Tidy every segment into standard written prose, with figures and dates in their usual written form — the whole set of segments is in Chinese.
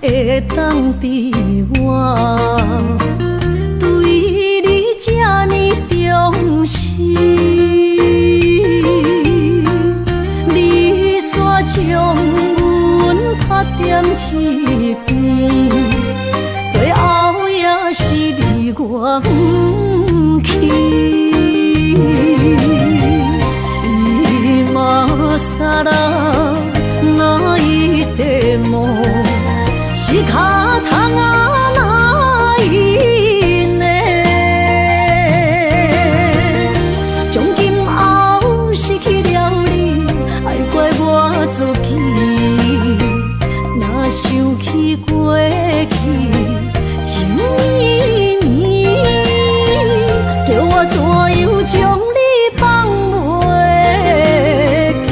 会当比我对你这呢重视？你煞将阮拍点一边，最后也是你我不去。今さら泣いても仕方がないね。从今后失去了你，爱怪我自己。若想起过去情绵绵，叫我怎样将你放袂记？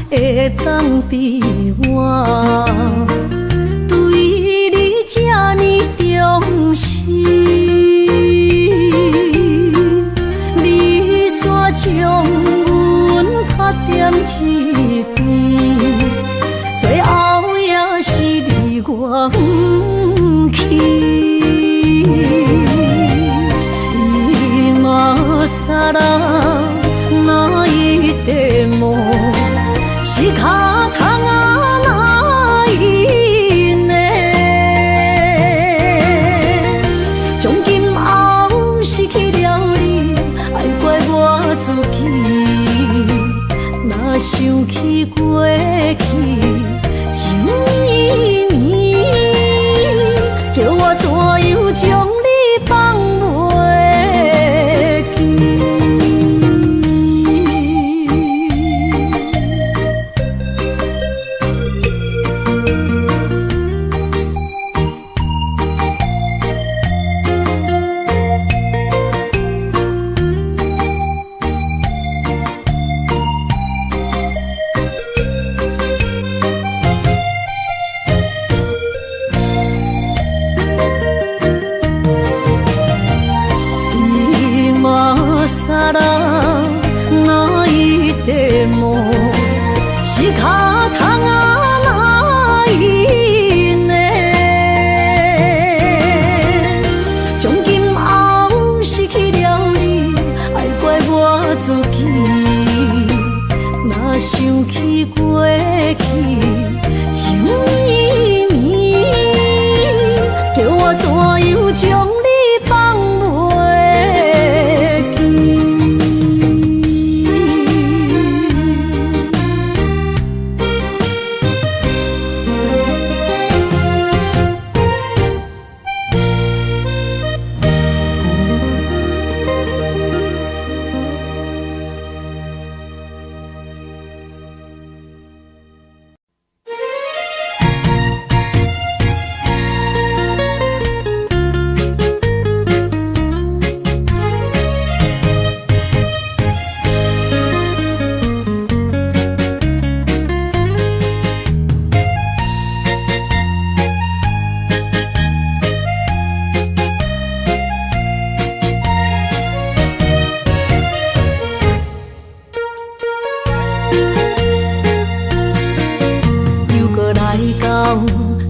会当比我对你这呢重视？你煞将阮拍点一边，最后也是你我不去。今さら泣いても仕方がないね。从今后失去了你，爱怪我自己。若想起过去情绵绵，叫我怎样将你放袂记？今さら泣いても仕方がないね。从今后失去了你，爱怪我自己。若想起过去情绵绵，叫我怎样将你放袂记？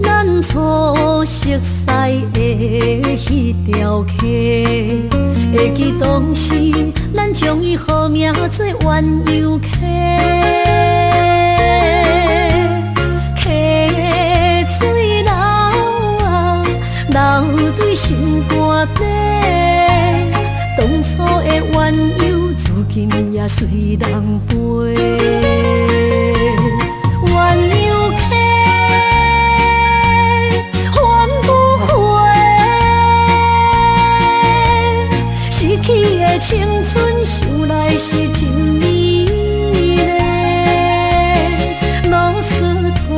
咱初熟悉的迄条溪，会记当时咱将伊号名做鸳鸯溪。溪水流啊，流对心肝底。当初的鸳鸯，如今也随人飞。鸳鸯溪。青春想来是真美丽，老师徒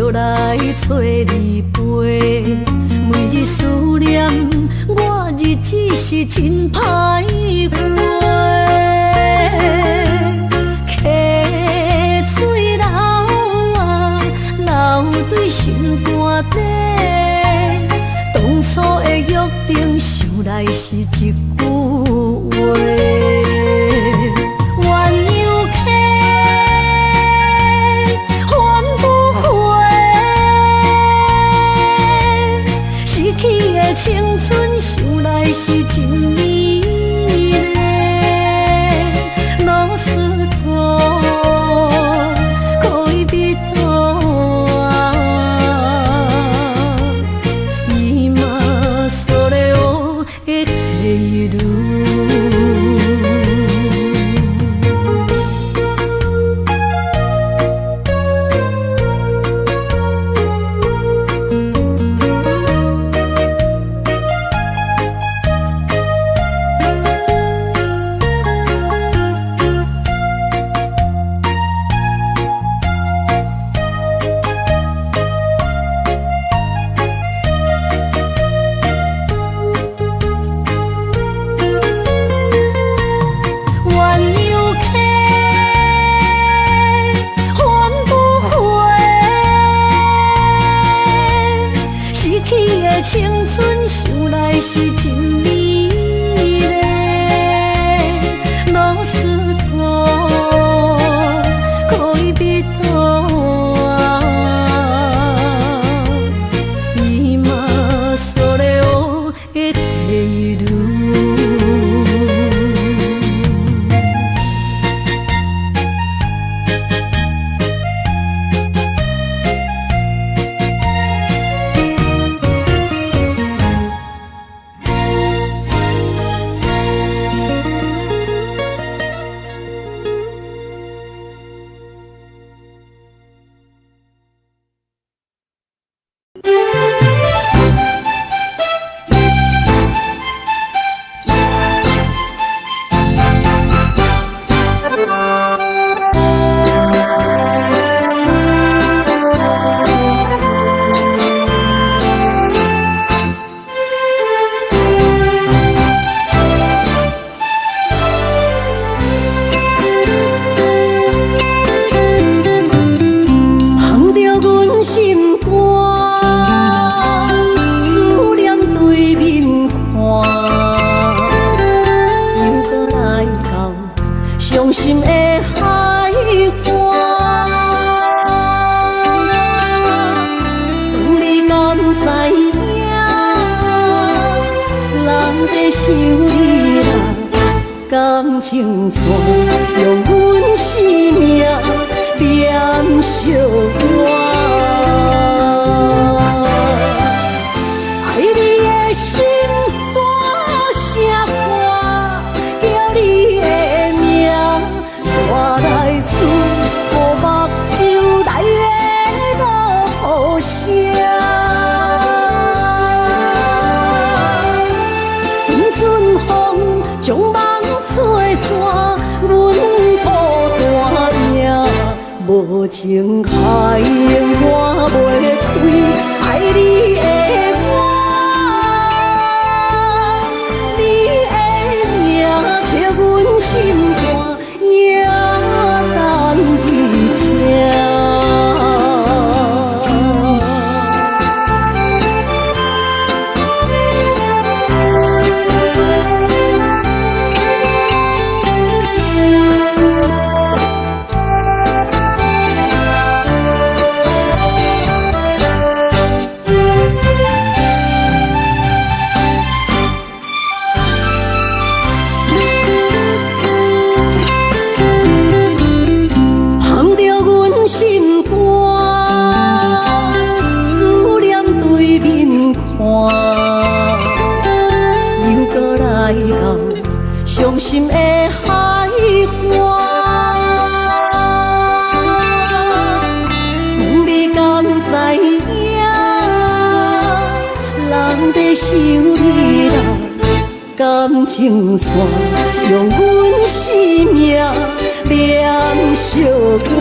就来找你陪。每日思念，我日子是真歹过。溪水流啊，流对心肝底。当初的约定，想来是一句话。青春想来是真美丽，老师徒可以比多啊，今それを得ている。青春想来是真美丽，老师徒可以比多啊，今それを得ている。伤心的海花，你敢知影？人在想你啦，感情线用阮生命念惜我。爱你的心大声歌，叫你的名，山来思，雨目睭来的落雨声。阵阵风将梦吹散，阮孤单命，无情海涌我袂开，爱你的我。心肝也等你听。心肝思念对面看，又搁来到伤心的海花。问你敢知影？人在想你啦，感情线用阮生命念惜我。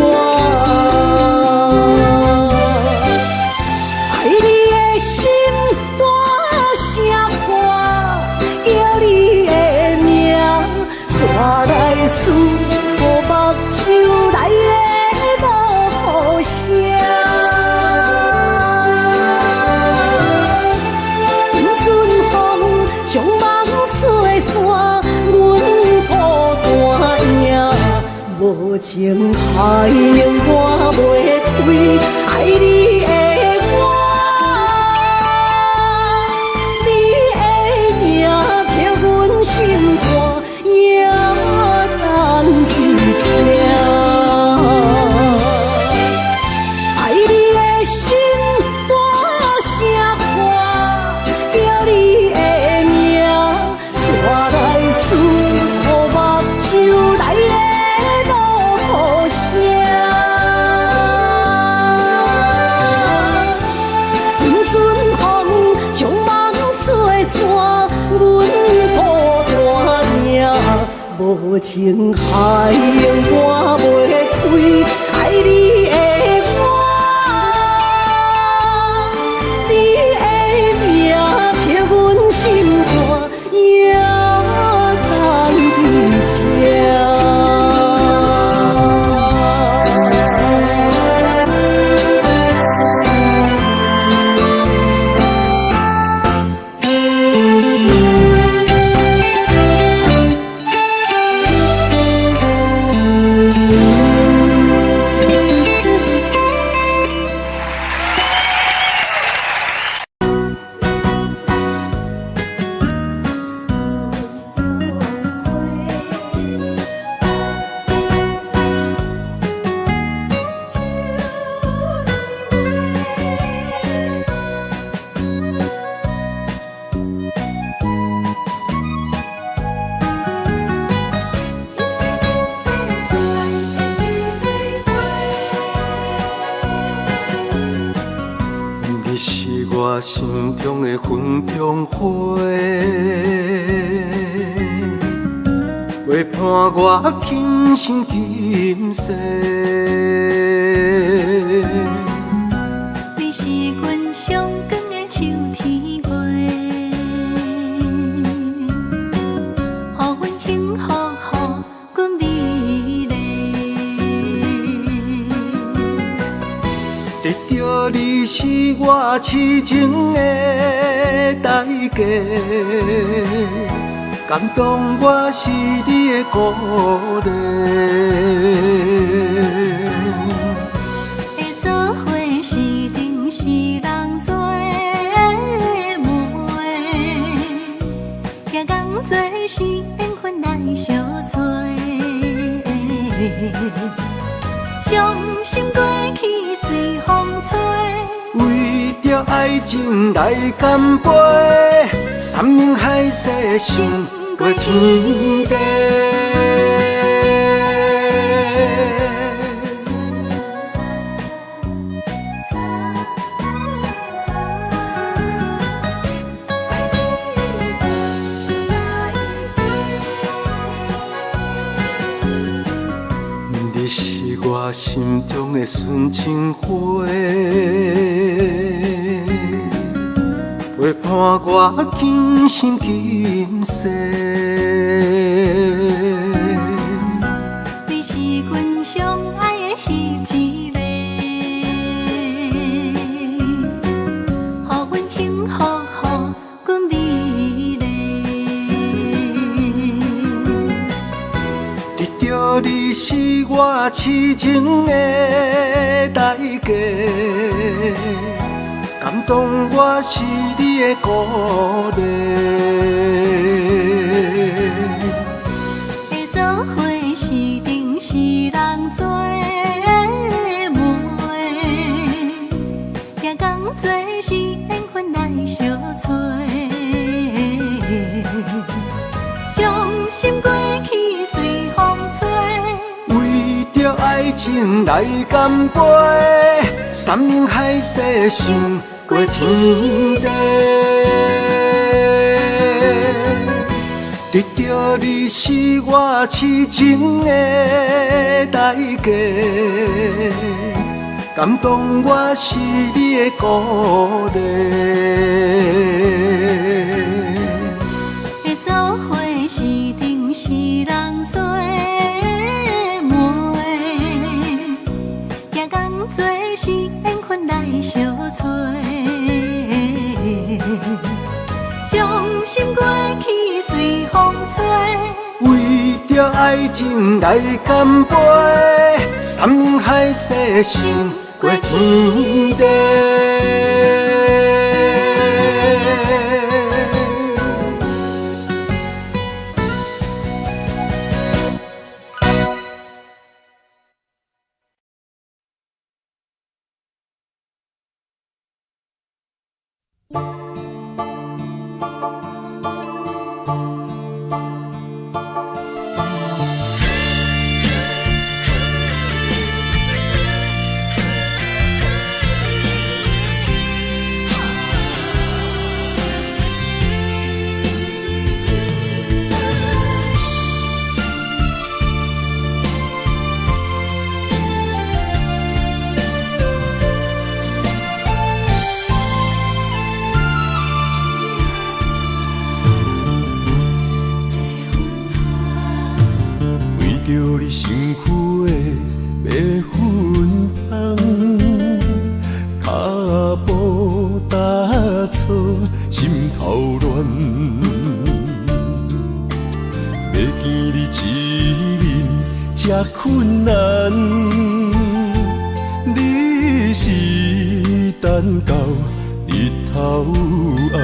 无情海永我袂开，爱你的我，你的名刻阮心肝，也等伫这。爱你的心大声喊，叫你的名，煞来思乎目睭来的落雨声。阵阵风将梦吹散，阮孤单命，无情海永我袂开，爱你的我。心肝也等伫这。你是我心中的云中花，陪伴我今生今世。你是阮上光的秋天月，予阮幸福，予阮美丽。得到你是我痴情的代价，感动我是你的鼓励。会做伙是定是人做的媒，行工做是缘分来相找。伤心过去随风吹。为着爱情来干杯，山盟海誓想过天地。你是我心中的纯情花，陪伴我今生今世。你是阮上爱的彼一个，予阮幸福，予阮美丽。得到你是我痴情的代价，感动我是你的鼓励。会做伙是定是人做的媒，行工做是缘分来相找。伤心过去随风吹。为着爱情来干杯，山盟海誓想过天地。得到你是我痴情的代价，感动我是你的鼓励。会做伙是定是人做的媒，行工做是缘分来相找。伤心过去随风吹。为着着爱情来干杯，山盟海誓想过天地。困难，你是等到日头暗，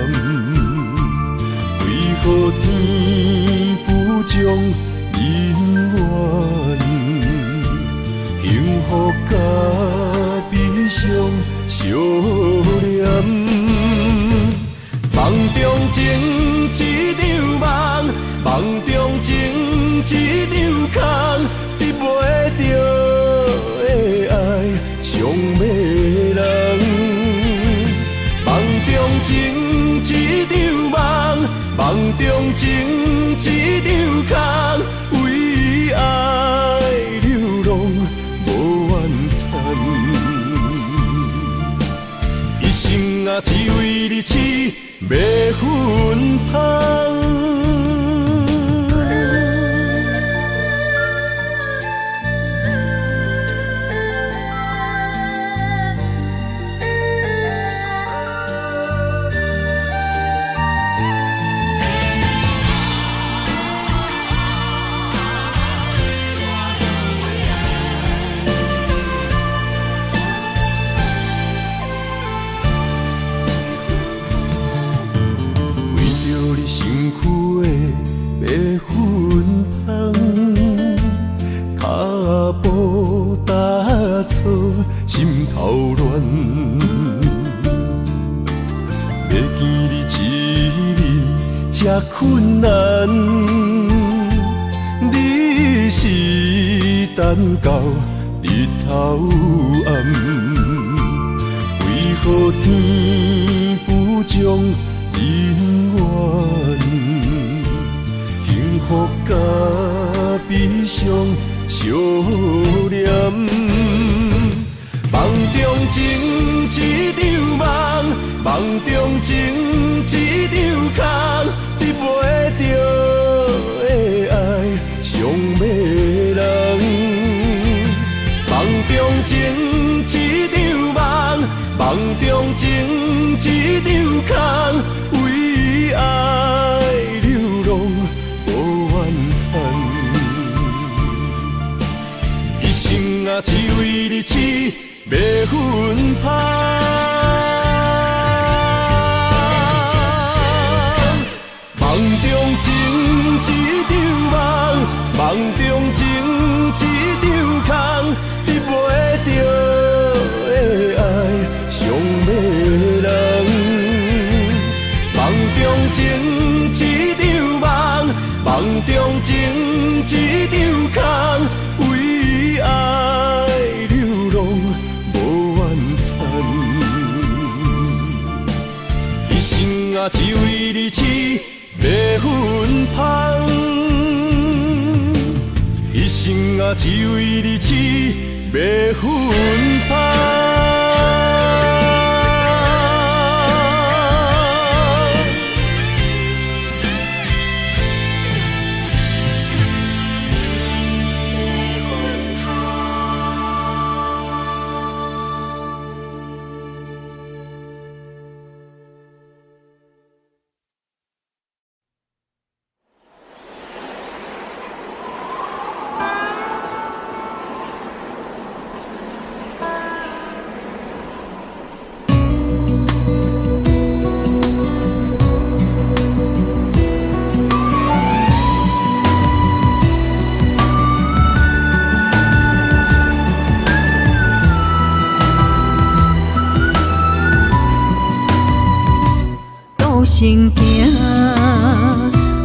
为何天不将人怨？幸福甲悲伤相连，梦中情一场梦，梦中情一场空。得袂着的爱，上迷人。梦中情一场梦，梦中情一场空，为爱流浪无怨叹。一生啊，只为你痴，要分芳。心头乱，要见你一面这困难，你是等到日头暗，为何天不将人怨？幸福甲悲伤相连。梦中情一场梦，梦中情一场空，得袂着的爱上迷人。梦中情一场梦，梦中情一场空，为爱流浪无怨叹。一生啊，只为你痴。要分芳，梦中情一场梦，梦中情一场空，得袂着的爱上迷人。梦中情一场梦，梦中情一场空，为爱流浪。啊，只为你痴，要分芳。一生啊，只为你痴，要分芳。行行，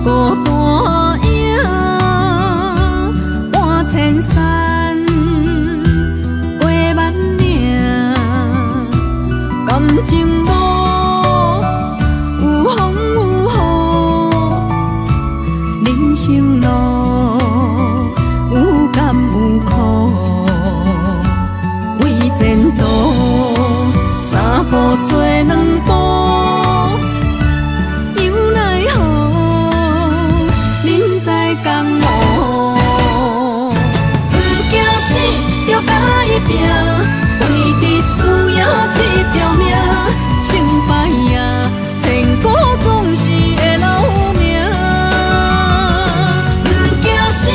孤单影，换千山，过万岭，感情无有风有雨，人生路有甘有苦，为前途三步做两步。拼，为伫输赢这条命，成败赢，千古总是会留名。不惊死，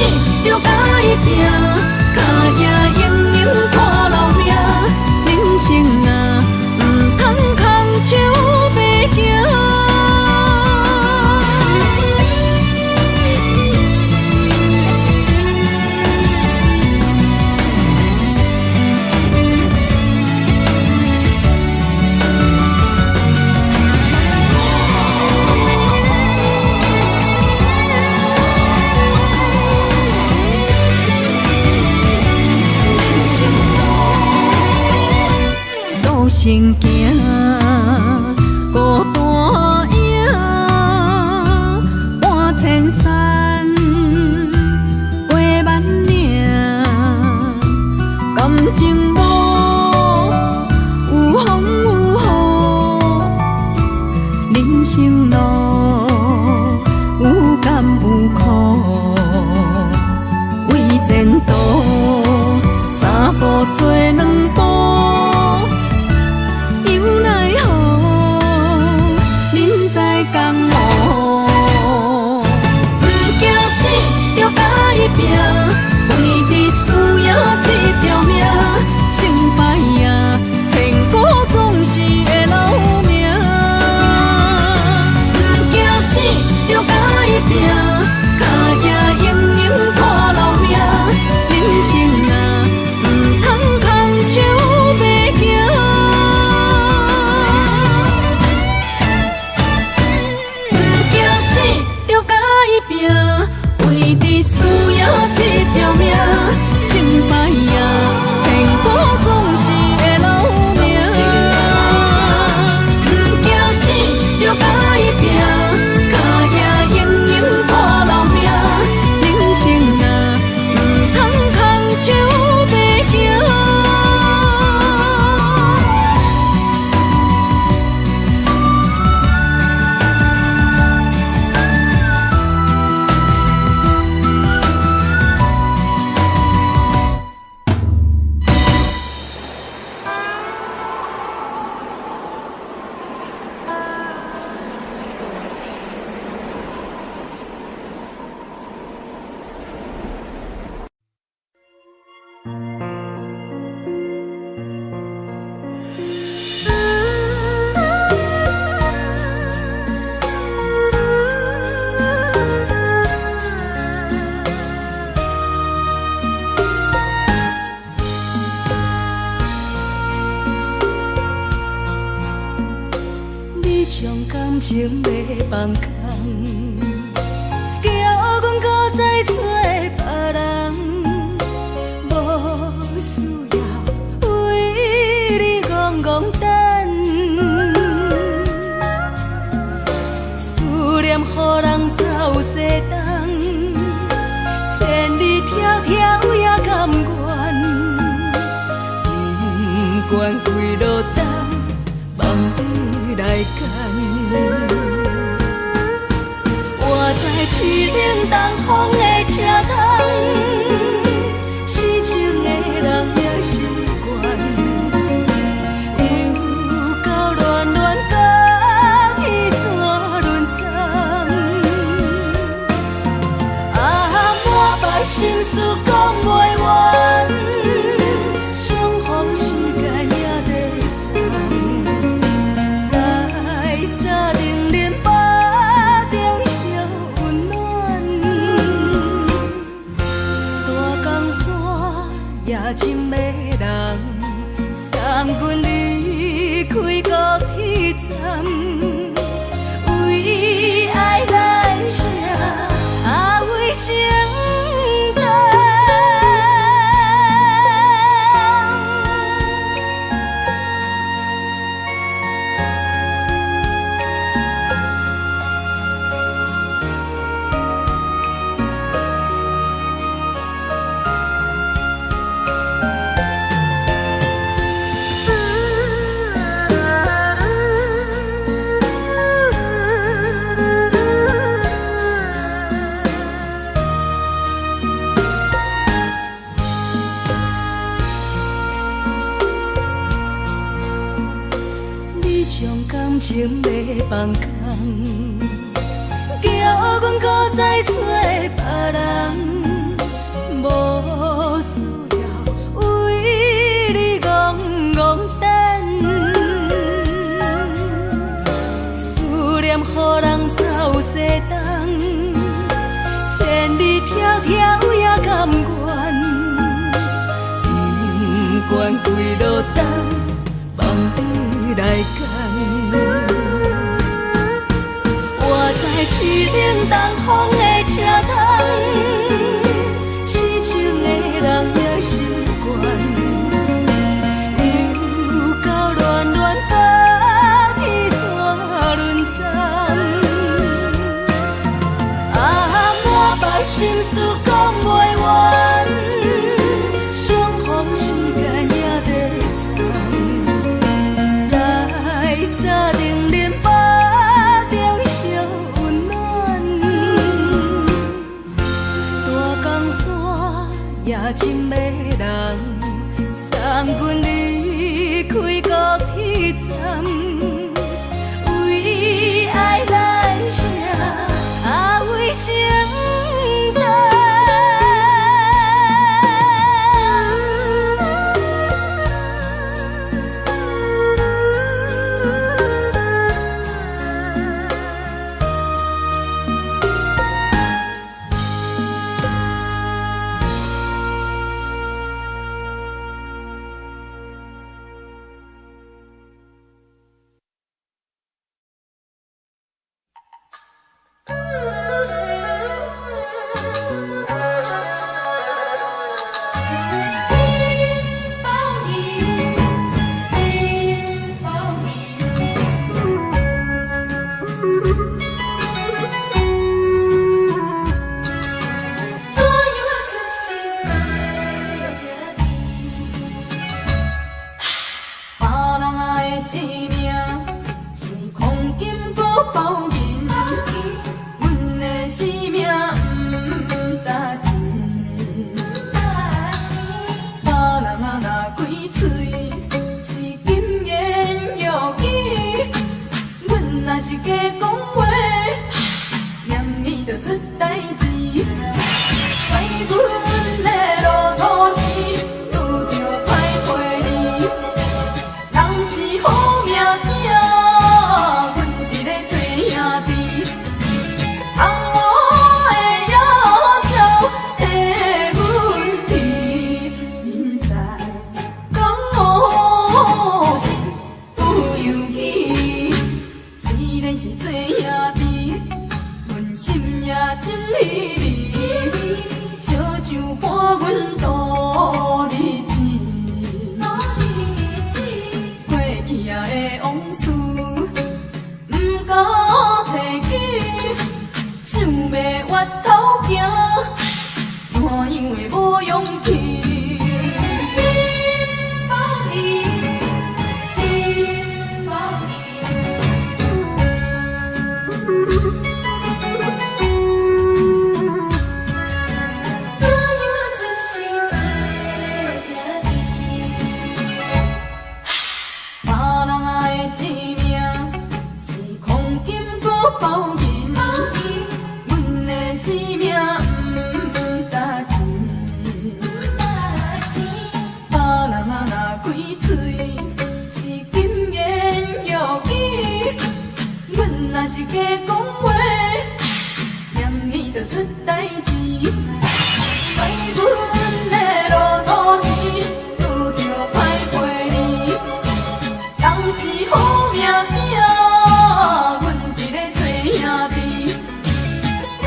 着甲伊拼，脚赢赢赢看留名。人生啊，唔通空手白行。行行，孤单影，换千山，过万岭，感情无有风有雨，人生路有甘有苦，为前途三步做两步。拼，为伫输赢这条命，成败赢，千古总是会留名。不惊死，着甲伊拼，脚赢赢赢看留名。人生啊，唔通空手白行。不惊死，着甲伊拼，为伫输赢这条命，成败赢，千古总是会留名。不惊死，着甲伊拼，脚赢赢赢看留名。人生啊，唔通空手白行。感情要放空，叫阮搁再找别人，无需要为你戆戆等，思念予人走西东，千里迢迢也甘愿，不管几路东，望你来干。我在凄冷东风的车窗，痴情的人也习惯，又到恋恋甲天山沦陷。啊，满腹心事讲袂完，相逢时间也在站。在定林巴中烧温暖，大江山夜深的人，送阮离开高铁站，为情重。感情要放空，叫阮搁再找别人，无需要为你戆戆等。思念予人走西东，千里迢迢也甘愿，不管几落冬，放你来干。我在凄冷东风的车窗，痴情的人也习惯，又到恋恋把天线轮转。满腹心事讲袂完，相逢时间也在藏，在沙定连巴中烧温暖。大江山夜深的人，送阮离开高铁站，为爱来写为情重。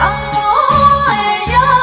红我的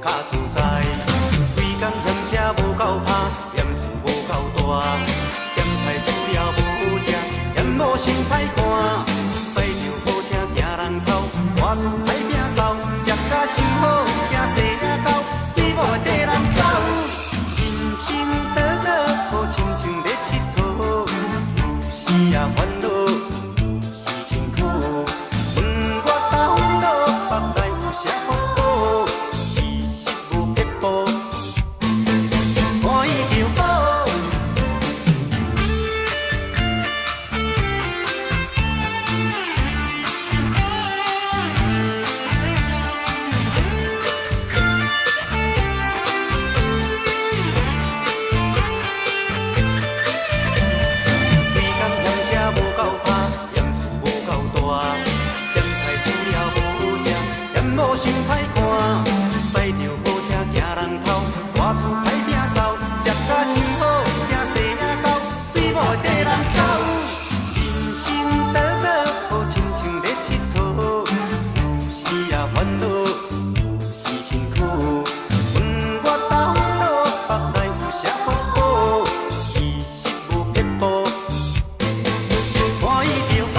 较自在。规工嫌车无够拍，嫌厝无够大，嫌菜煮了无食，嫌某心歹看。驶着好车行人头，外厝歹摒扫，食甲伤好，惊细仔狗，死某会跟人走。人生短短，好亲像咧佚佗，有时也烦恼，有时辛苦。问我到老，腹内有啥福报？其实无结果，欢喜就好。无想歹看，驶着好车行人头，外厝歹摒扫，食甲伤好，惊细仔狗，死某会跟人走。人生短短，好亲像咧佚佗，有时也烦恼，有时辛苦。问我到老，腹内有啥福报？其实无结果，欢喜就好。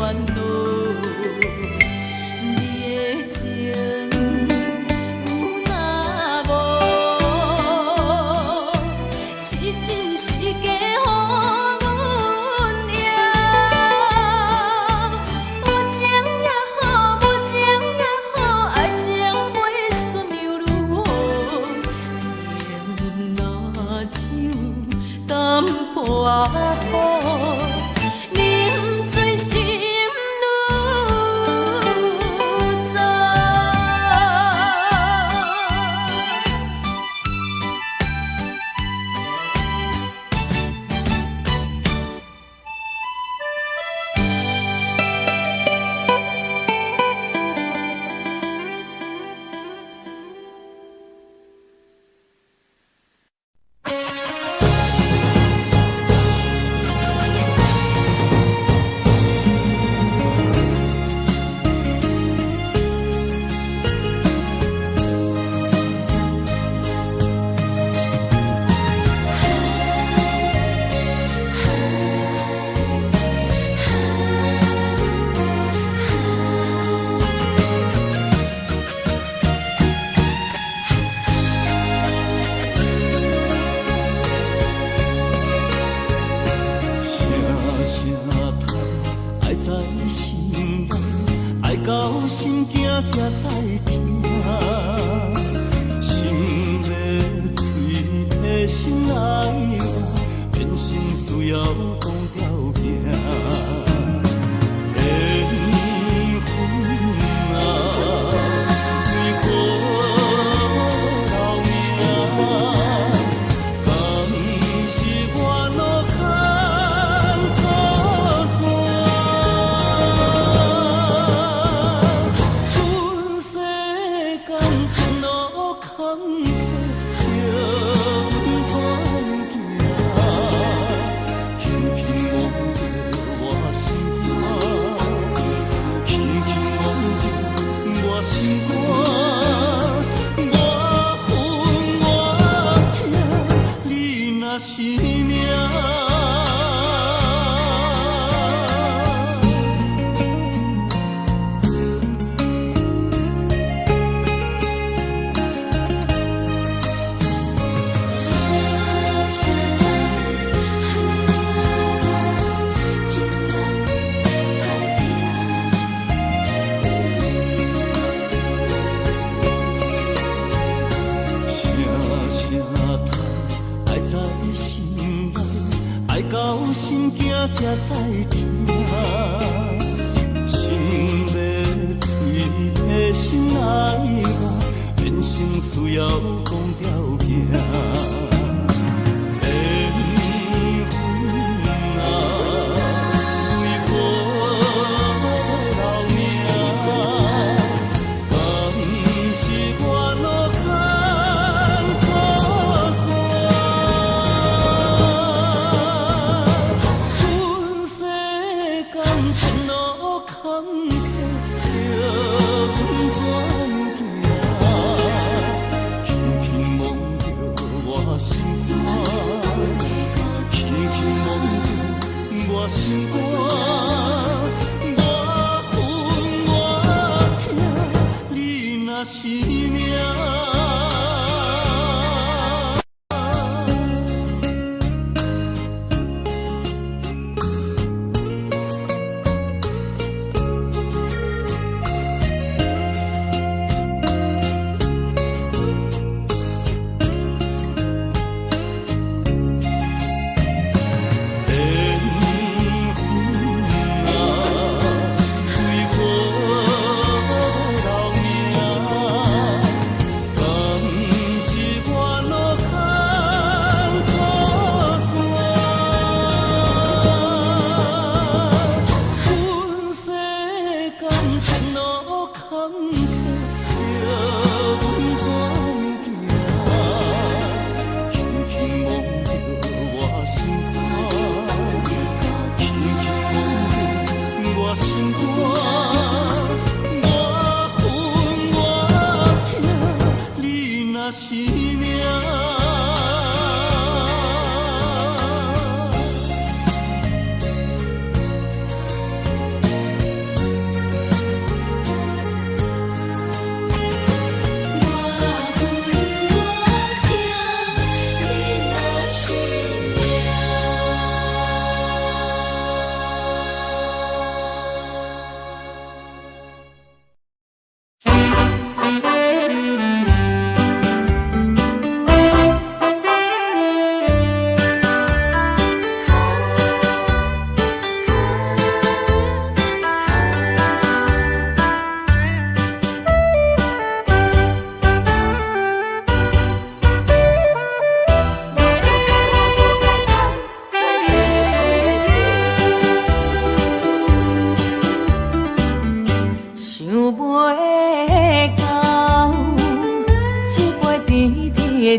烦恼。好，饮醉心愈糟。到心惊才知听，心要嘴替心爱我，变成需要讲条件。缘分啊，为何留名？敢是我脑牵错线？是命。到心惊才知听，心要嘴替心爱我，变成需要讲条件。心肝，我恨我痛，你若是命。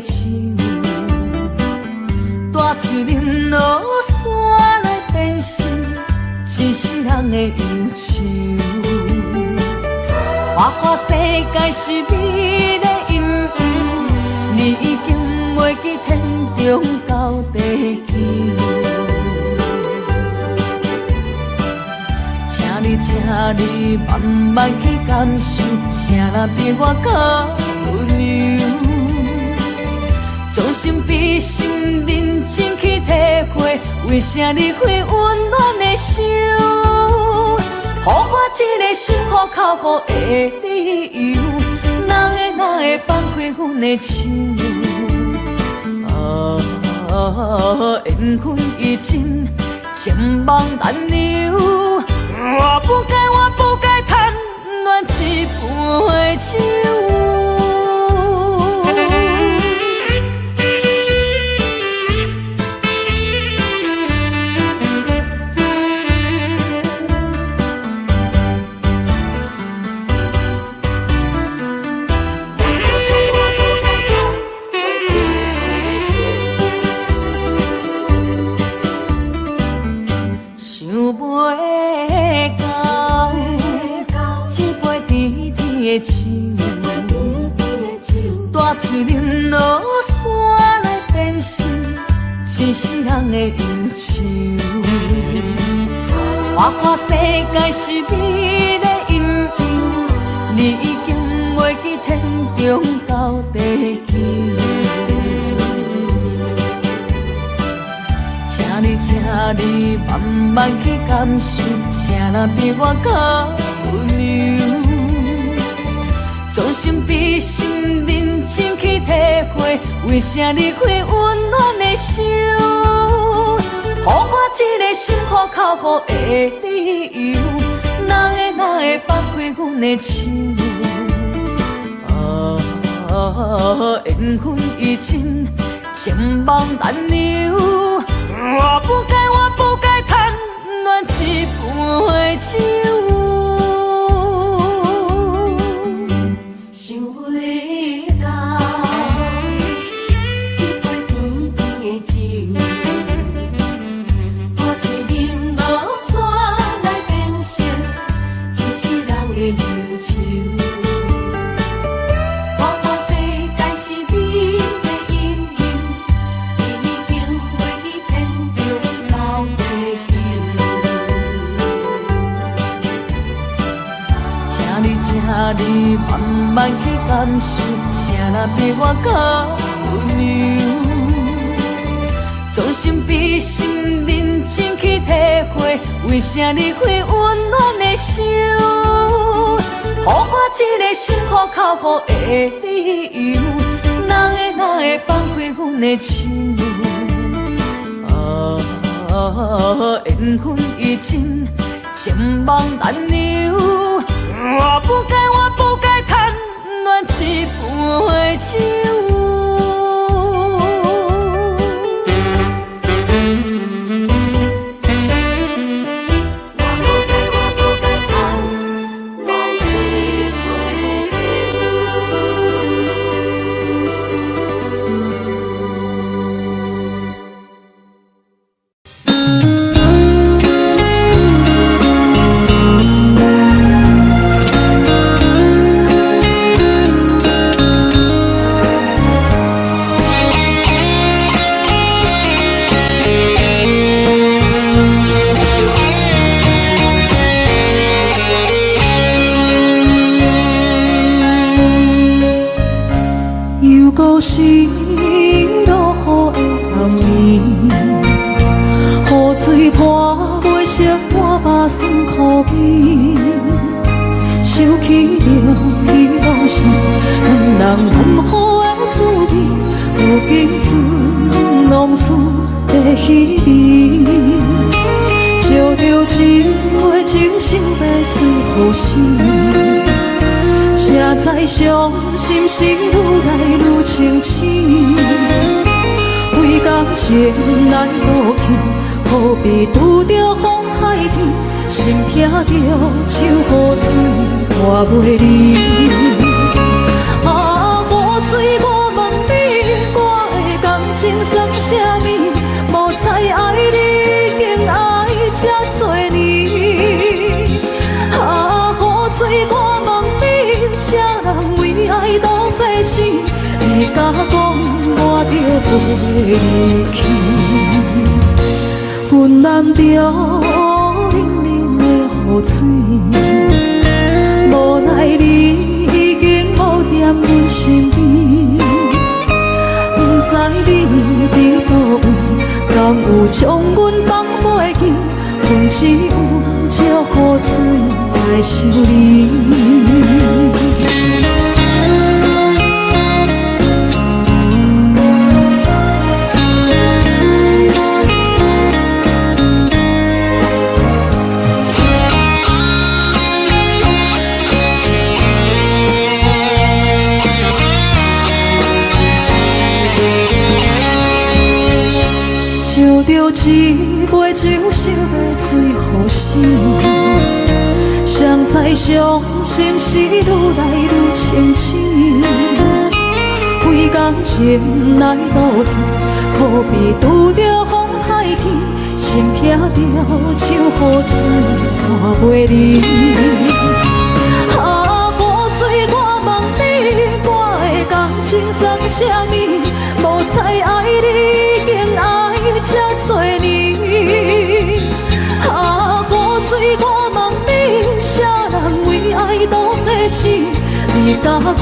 手，大嘴林落山来变成一世人的忧愁。花花世界是美的阴影，你已经袂记天中到地球。请你慢慢去感受，谁人比我较温柔？将心比心，认真去体会，为啥离开温暖的手？予我一个心苦口苦的理由，哪会放开阮的手？缘分已尽，情网难留。我不该贪恋一杯酒。大嘴林落山来变成一世人的忧愁。花花世界是美的阴影，你已经袂记天中到地球。请你慢慢去感受，谁人比我较温柔？将心比心，认真去体会，为啥离开温暖的手？予我一个心苦口苦的理由，哪会放开阮的手？缘分已尽，情网难留。我不该贪恋一杯酒。你慢慢去感受，谁人比我较温柔？将心比心，认真去体会，为啥离开温暖的手？予我一个心苦口苦的理由，哪会放开阮的手？缘分已尽，情网难留。我不该贪恋一杯酒。故事落雨的暗暝，雨水泼袂湿我目酸苦味，想起着彼往事，两人难好的滋味，如今存拢输在稀微，照着一月情深白最好心。谁知伤心事愈来愈清醒，为感情难渡去，何必拄着风海天，心痛着手雨水拖袂离。啊，雨水我问你，离去。阮难着冷冷的雨水，无奈你已经无踮阮身边。不知你伫倒位，敢有将阮放袂记？阮只有借雨水来想你。烧着一杯酒，烧要醉予醒。谁知伤心事愈来愈清醒。几工前来倒去，可比拄着风太起，心痛着手雨水看袂离。啊，雨水，我问你，我的感情算啥物？无再爱你，已经爱这多年。啊，雨水，我问你，啥人为爱赌这死？你敢讲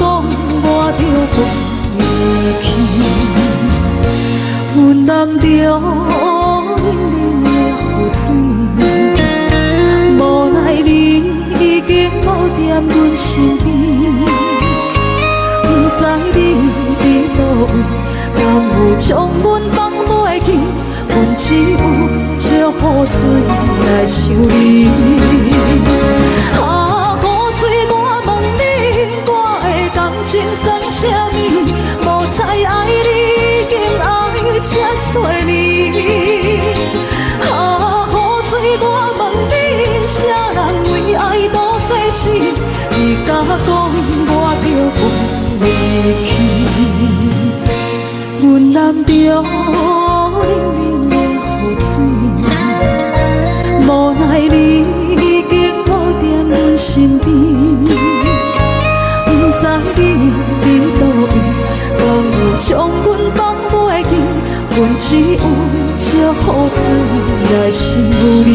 我着离去？阮难着冷冷的雨水，无奈你已经无踮阮身边。不知你伫倒位，敢有将阮放袂记？阮只有借雨水来想你。啊，雨水，我问你，我的感情算啥物？无再爱你，已经爱这多年。啊，雨水，我问你，啥人为爱赌世事？你敢讲我着离去？阮难着冷冷的雨水，无奈你已经无踮阮身边。不知你伫倒位，敢有将阮放袂记？阮只有借雨水来想你。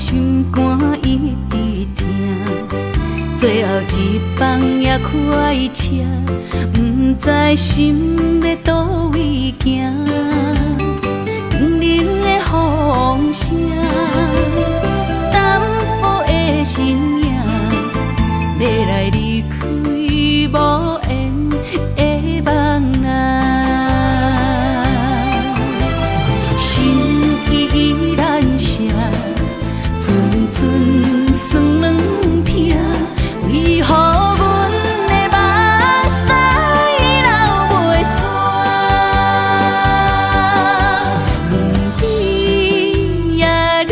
心肝一直疼，最后一放也开车，不知心要倒位行，冷冷的风声，淡薄的身影，要来离开无缘的梦啊。阵酸软疼，为何阮的目屎流袂煞？轮回呀，你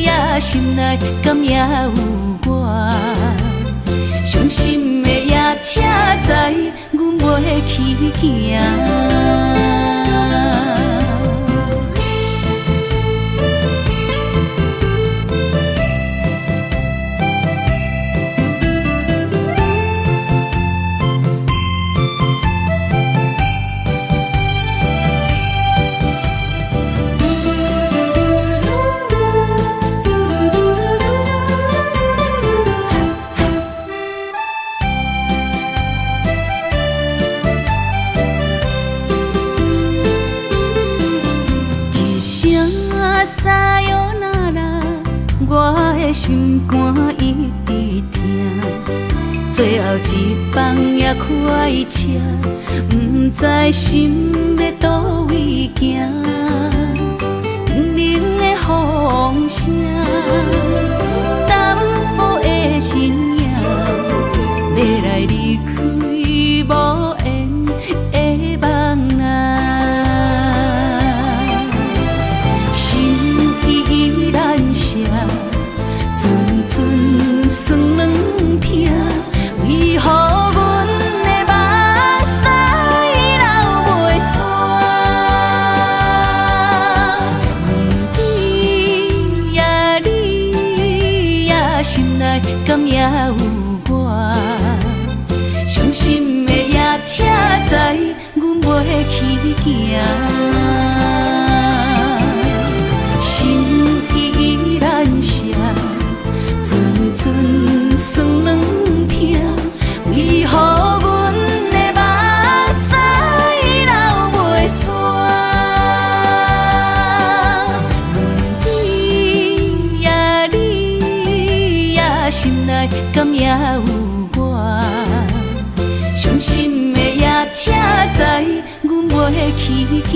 呀，心内敢也有我？伤心的夜车载，阮袂去行。心肝一直疼，最后一放也开车，不知心要倒位行。冷冷的风声，淡薄的身影，要来离开无缘的梦啊。心依然舍。阵酸软疼，为何阮的目屎流袂煞？轮回呀，你呀，心内敢也有我？伤心的夜车载，阮袂去行。心依然舍。阵酸软疼，为何阮的目屎流袂煞？轮回呀，你呀，心内敢也有我？伤心的夜车载，阮袂去行。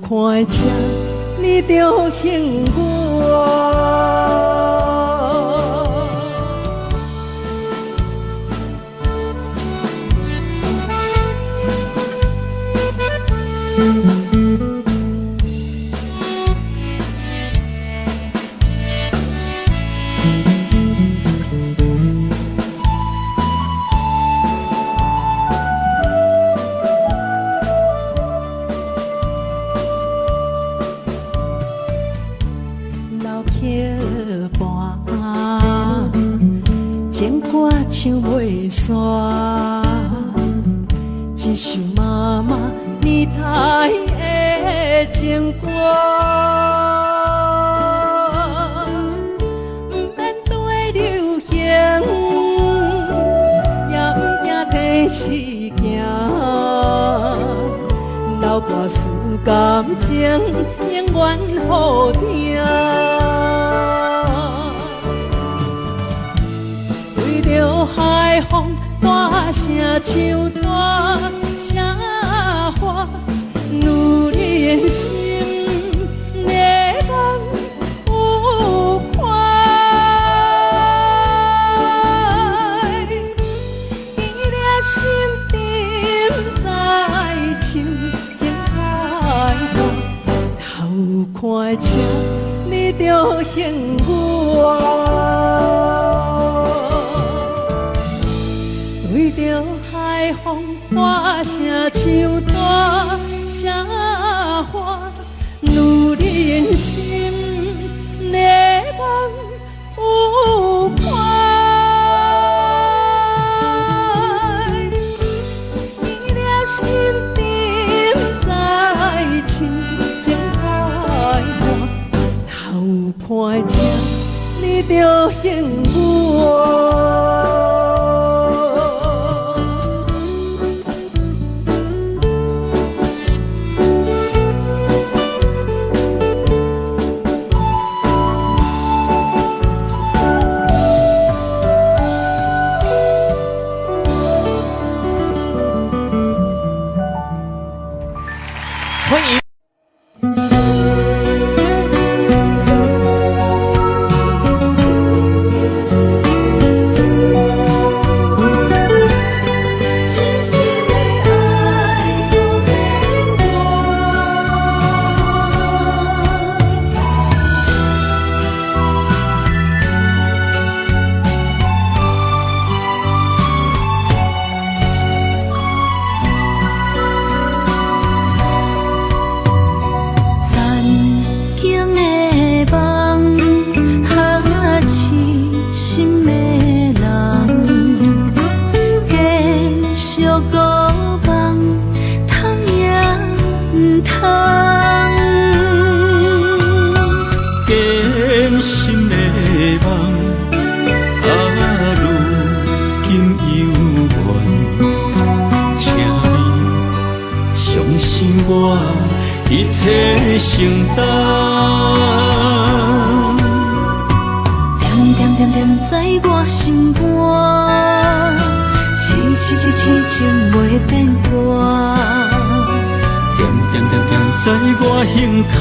看车，你着幸我。伴，情歌唱袂煞，一首妈妈年代的情歌。不免对流行，也不惊天时行，流跋思感情，永远好听。为着海风大声唱大声话，女人心热望有快，伊粒心沉在唱情海话，头看车你着幸我。为着海风大声唱大声话，女人心热望有快，伊粒心沉在唱情海话，头看车你着幸我。一切承担，点点点点在我心肝，痴情袂变卦，点点点点在我胸坎，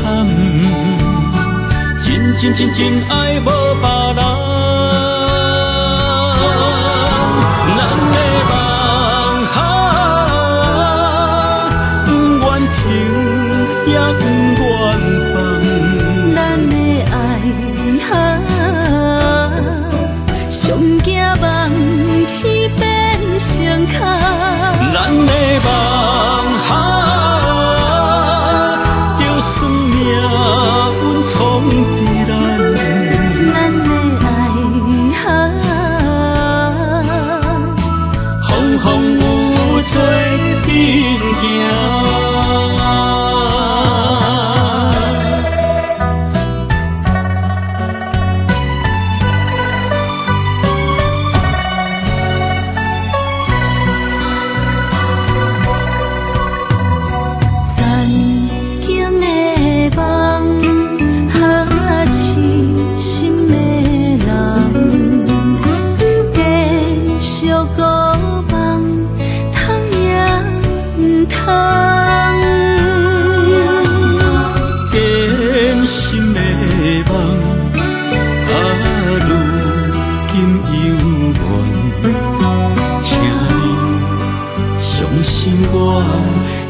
真爱无别人。咱的梦不愿停，也不愿放。咱的爱上惊梦痴变成空。咱的梦就算命运冲伫咱，咱的爱风风雨做阵行。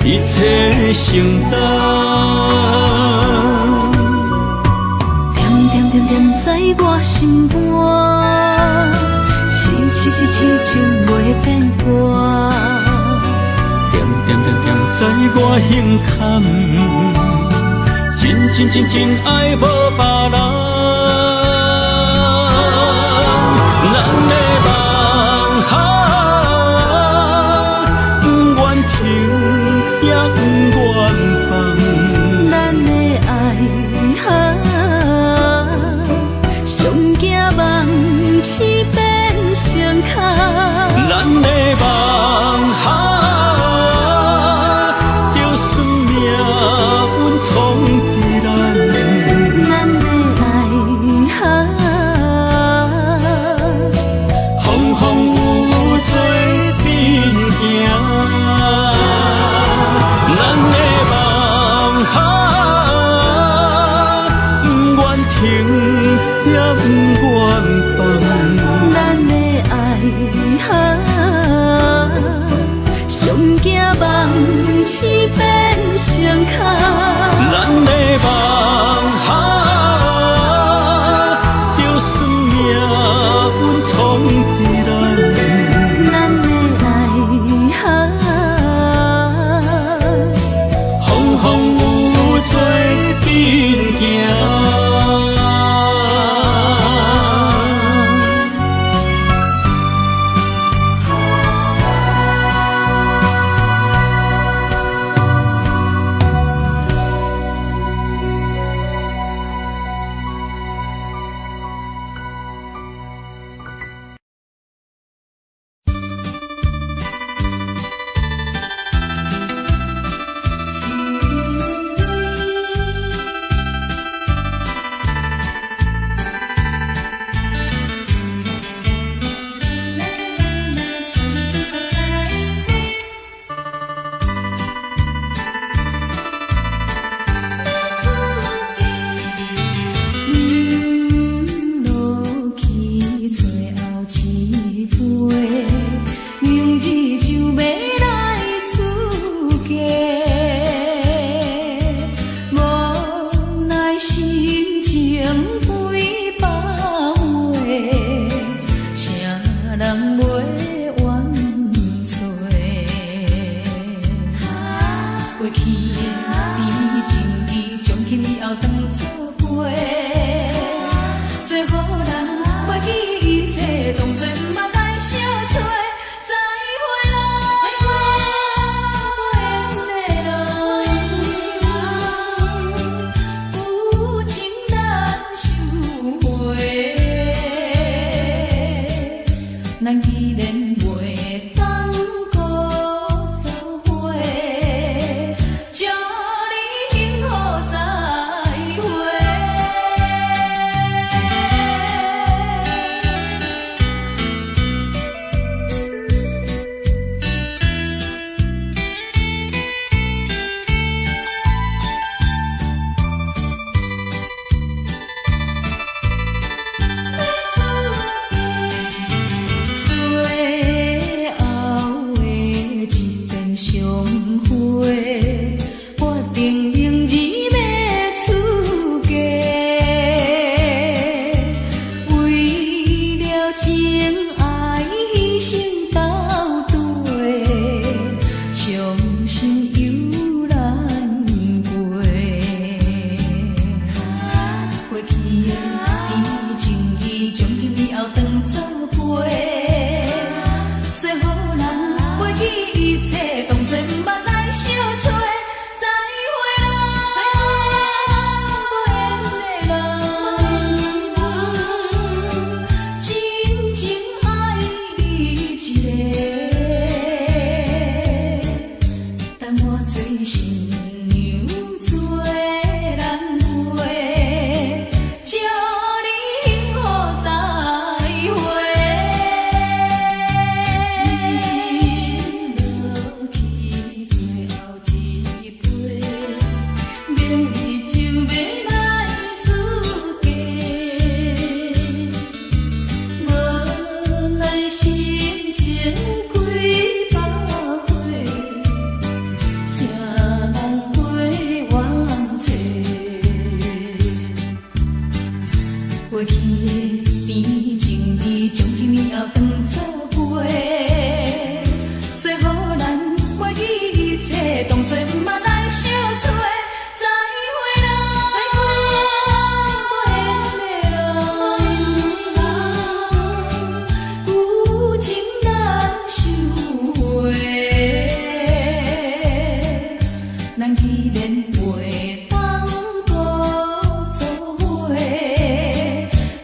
一切承担，点点点点在我心肝，痴情袂变卦，点点点点在我胸坎，真爱无别人。也不愿放。咱的爱上惊梦是变成空。咱的梦就算命运冲伫咱，咱的爱风风雨做阵行。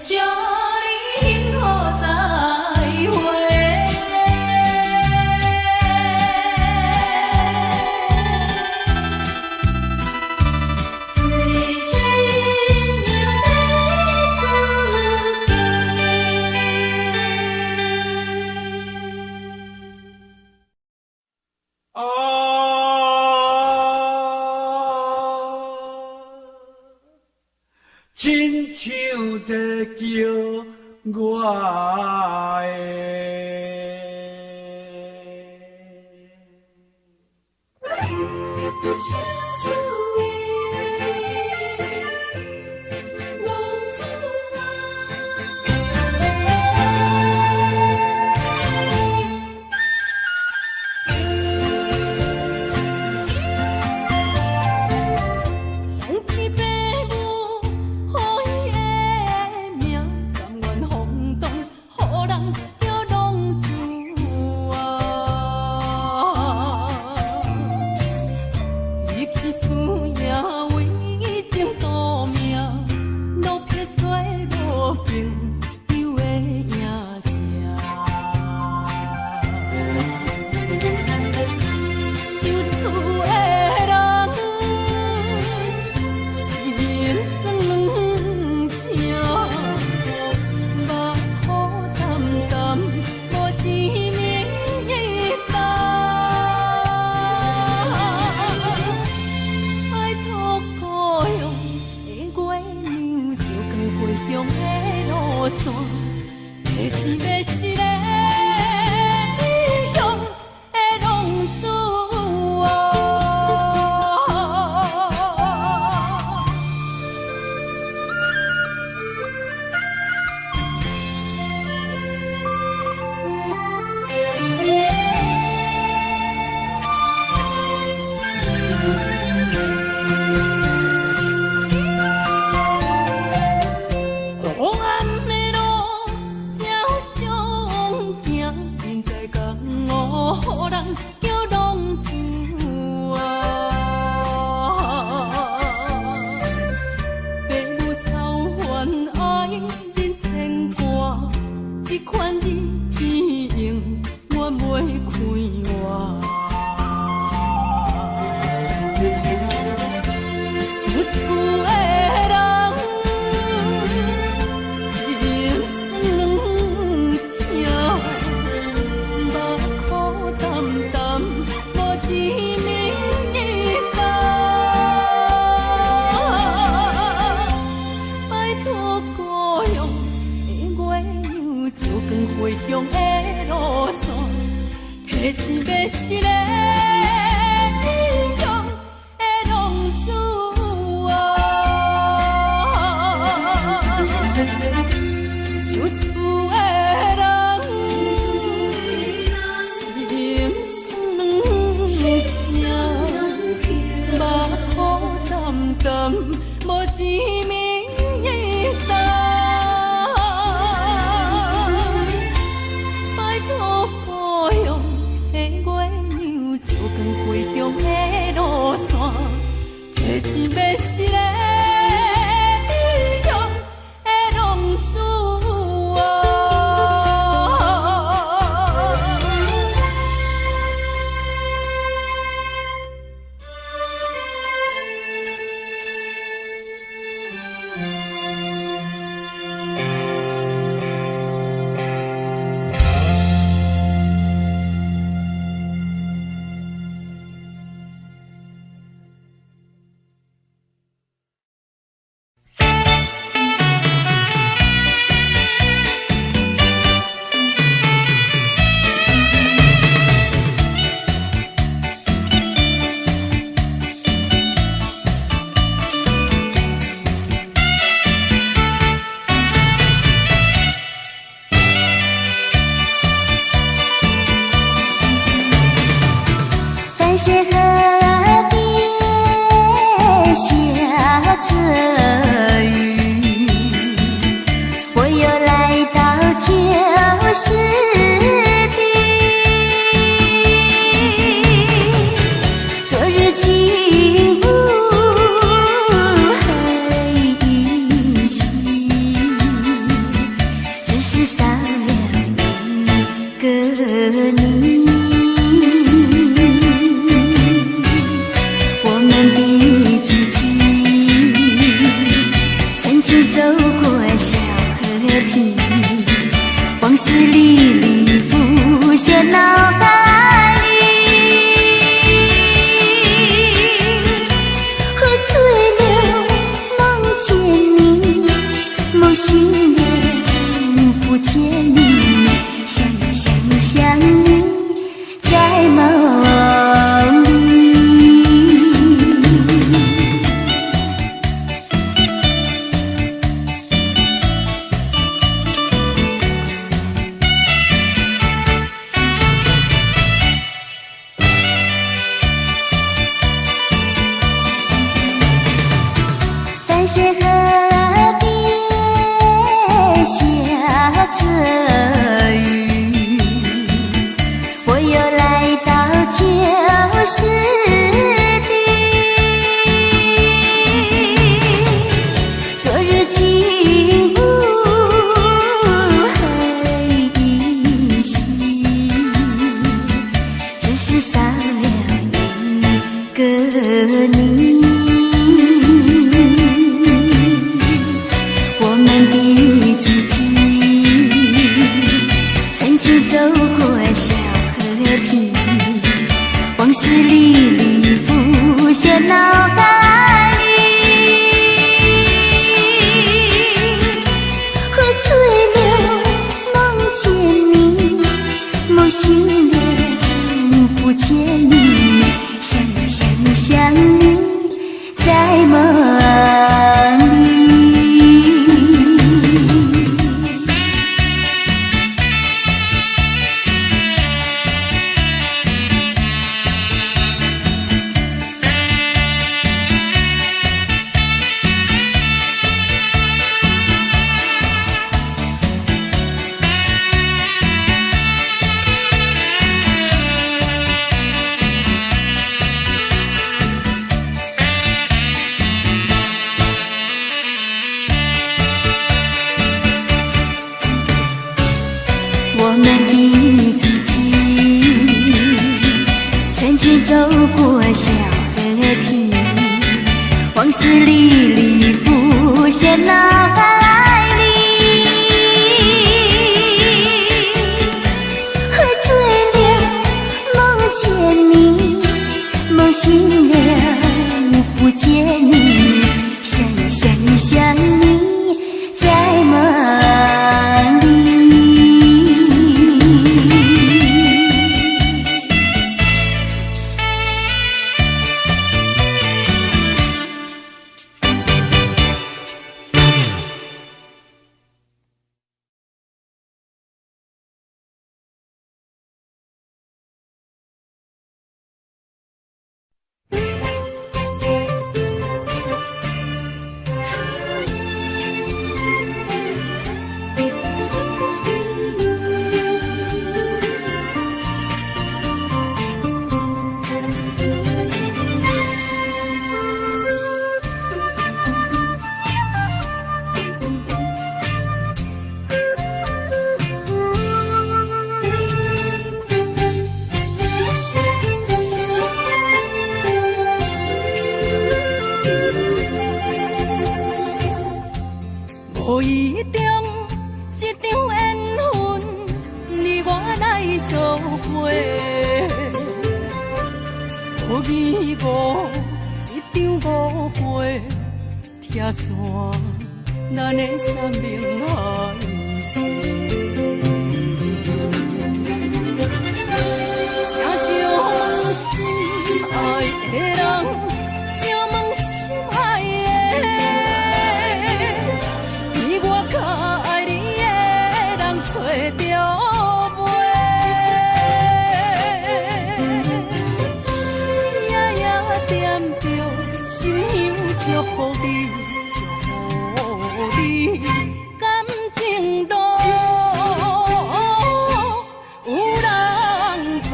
祝你幸福再亲像在叫我见你。幸福还依稀，只是少了一个你。我们的足迹曾经走过小河堤，往事历历浮现脑海里。喝醉了梦见你，梦醒了不见你，想你想你想你在梦里。我们的足迹曾经走过小河堤，往事历历浮现脑海里。喝醉了梦见你，梦醒了不见你，想你想你想你在梦里。无意中一场缘分，你我来做伙。无义误一场误会，拆散咱的三明海誓。请将心爱的人，请问心爱的。找到袂，夜夜惦着心香祝福你，祝福你感情路有人陪。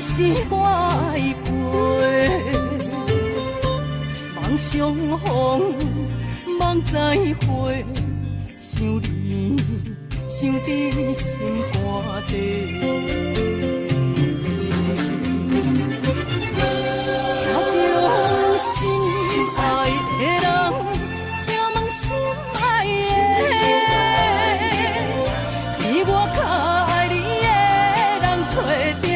是我爱过，梦相逢，梦再会，想你，想伫心肝底。请将心爱的人，请问心爱的，比我较爱你的人找着。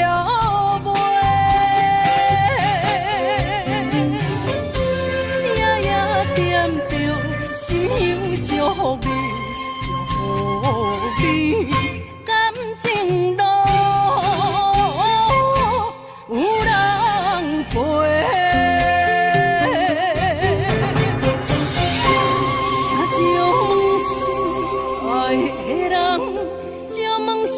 祝福你，祝福你，感情路有人陪。请将心爱的人，请问心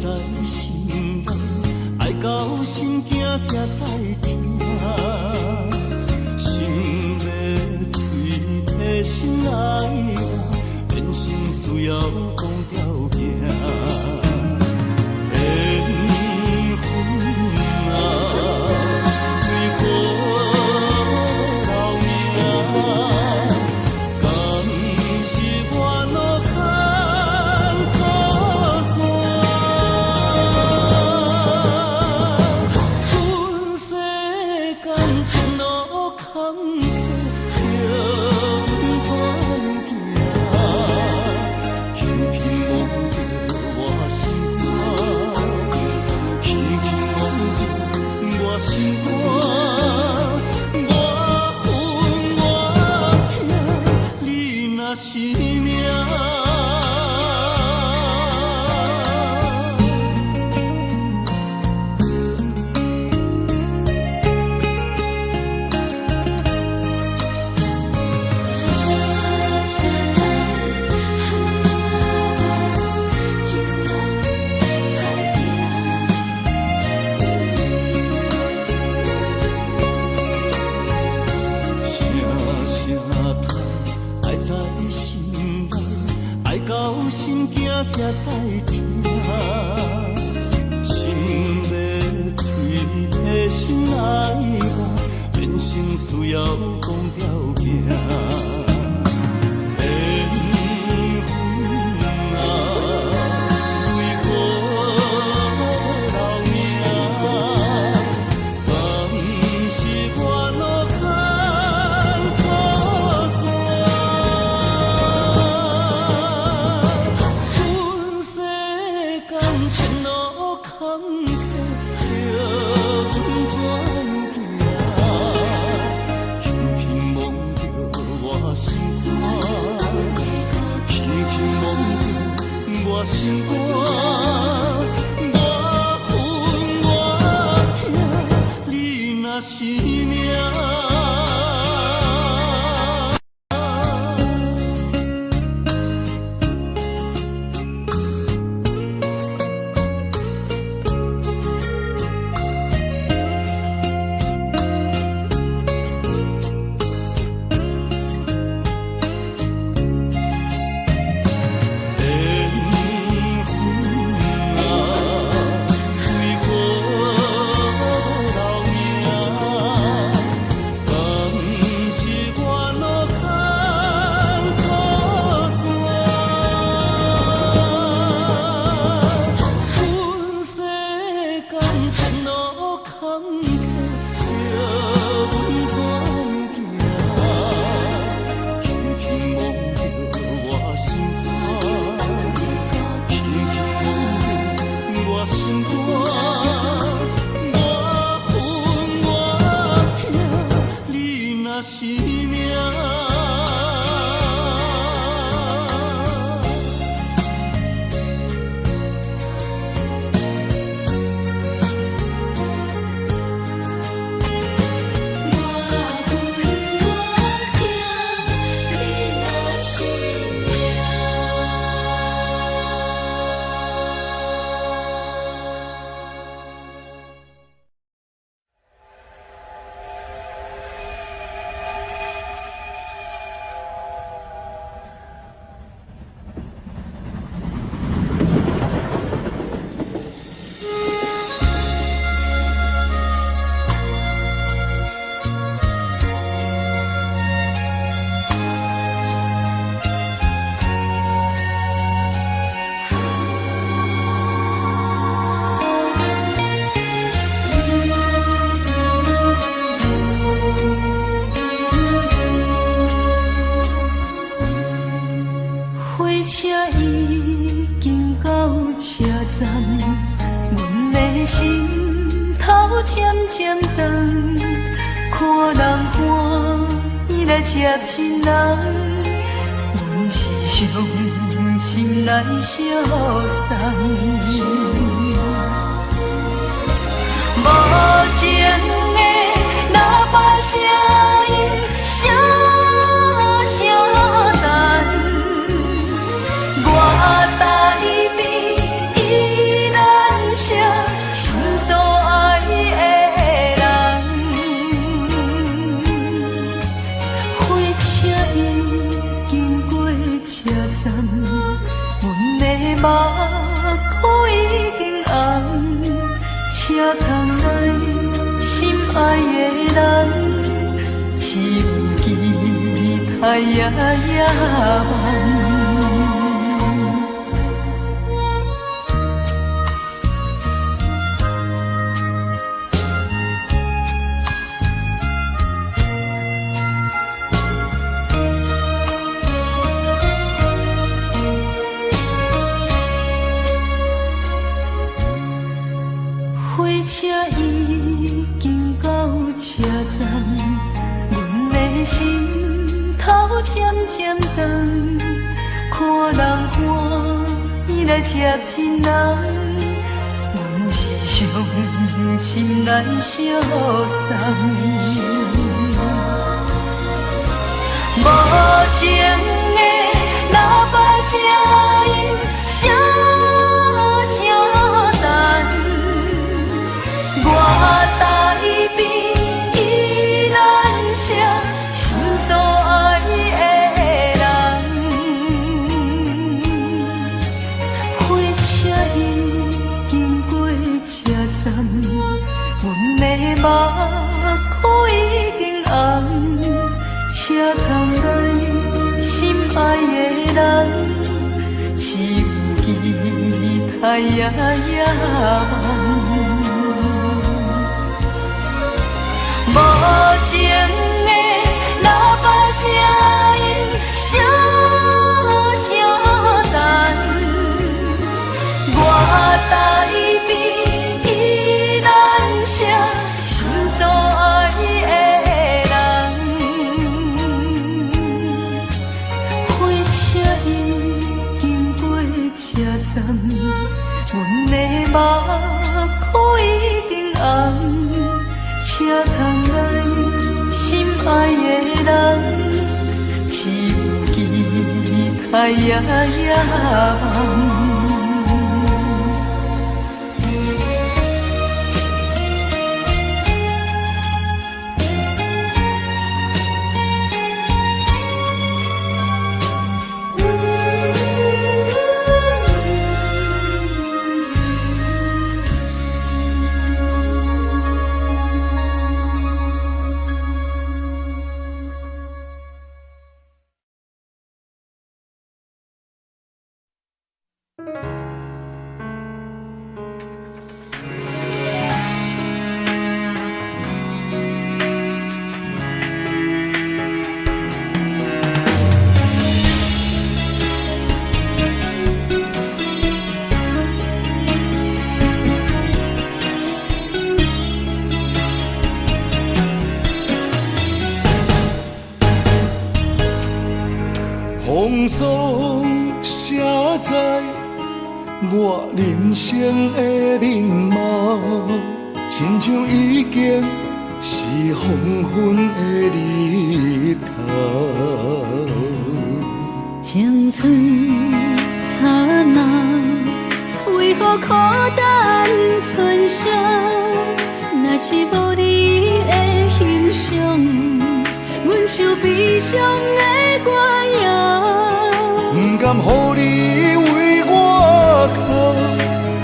在心内，爱到心惊才知听。心要嘴提心爱我，变心需要讲条件。缘分啊！才知听，心要嘴提心爱我，变成需要讲条件。心肝，我恨我痛，你若是命。车已经到车站，阮的心头渐渐长，看人欢喜来接亲人，阮是伤心来相送。无情的喇叭声音，声声等。我台边依然哎呀呀梦。火车已经到车站，阮的心头渐渐长，看人欢喜来接亲人，阮是伤心来相送。无情的喇叭声音，声声淡。我台边依然写心所爱的人，火车已经过车站，阮的目眶已经红，车窗内心爱的人，只有期待呀呀梦。无情的喇叭声音，声声淡。我台边依然写心所爱的人，火车已经过车站，阮的目眶已经红。车窗内心爱的人，只有期待呀呀梦。风霜写在我人生的面貌，亲像已经是黄昏的日头。青春刹那，为何孤单存剩？若是无你的欣赏，阮像悲伤的歌谣。不甘予你为我哭，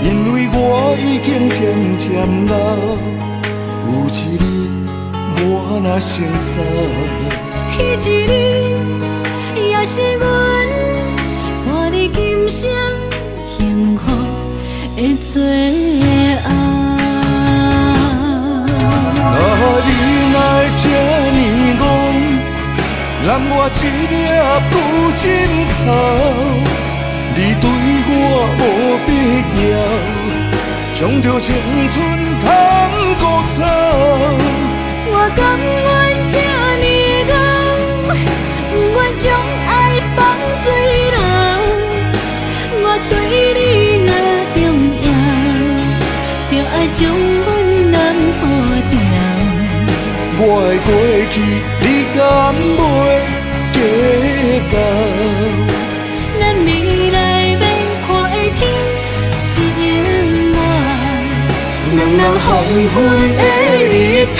因为我已经渐渐老。有一日我若先走，彼一日也是阮伴你今生幸福的最后。你若这呢戆，揽我一粒旧枕头，你对我无必要，将着青春通孤草。我甘愿这呢戆，不愿将爱放水流。我对你若重要，就爱将阮人付掉。我的过去，你敢袂计较？咱未来要看的天是永远，两人黄昏的日头。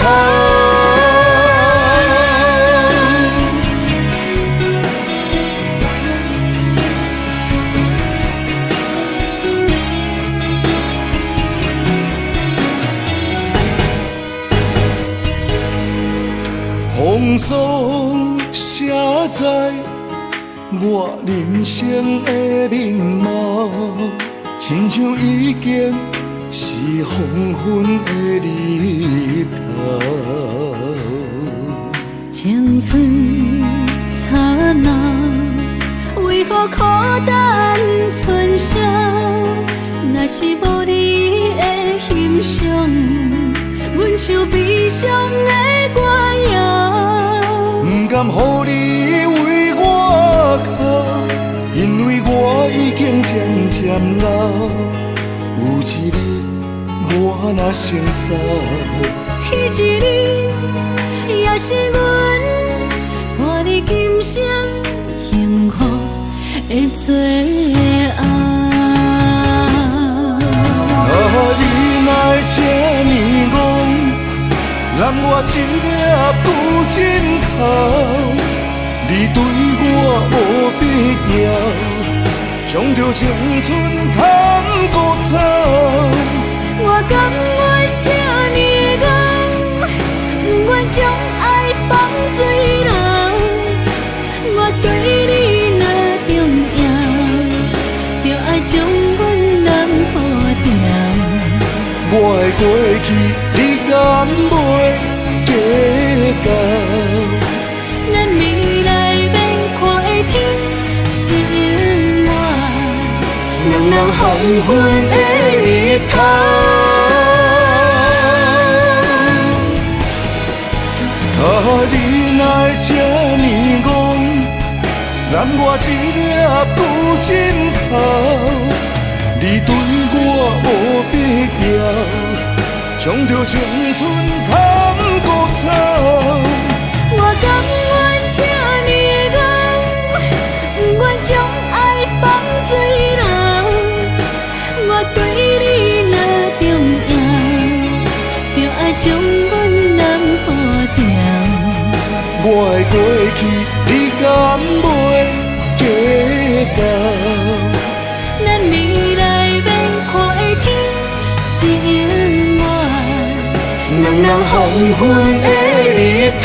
风霜写在我人生的面貌，亲像已经是黄昏的日头。青春刹那，为何孤单春宵？若是无你的欣赏，阮像悲伤的歌谣。不甘予你为我哭，因为我已经渐渐老。有一日我若先走，彼一日也是阮伴你今生幸福的最后。你哪会这呢戆，揽我一粒不枕头？你对我无必要，将着青春砍孤草。我甘愿这呢戆，不愿将爱放水流。我对你若重要，就爱将阮人付掉。我的过去，你敢袂计较？咱未来免看的天是永远，两人黄昏的日头。你哪会这呢戆，揽我一粒不枕头？你对我无必要，将着青春砍孤草。我甘愿这呢戆，不愿将爱放水流。我对你若重要，就爱将阮人付掉。我的过去，你敢袂计较？咱未来免看的天是永远，两人黄昏的日头。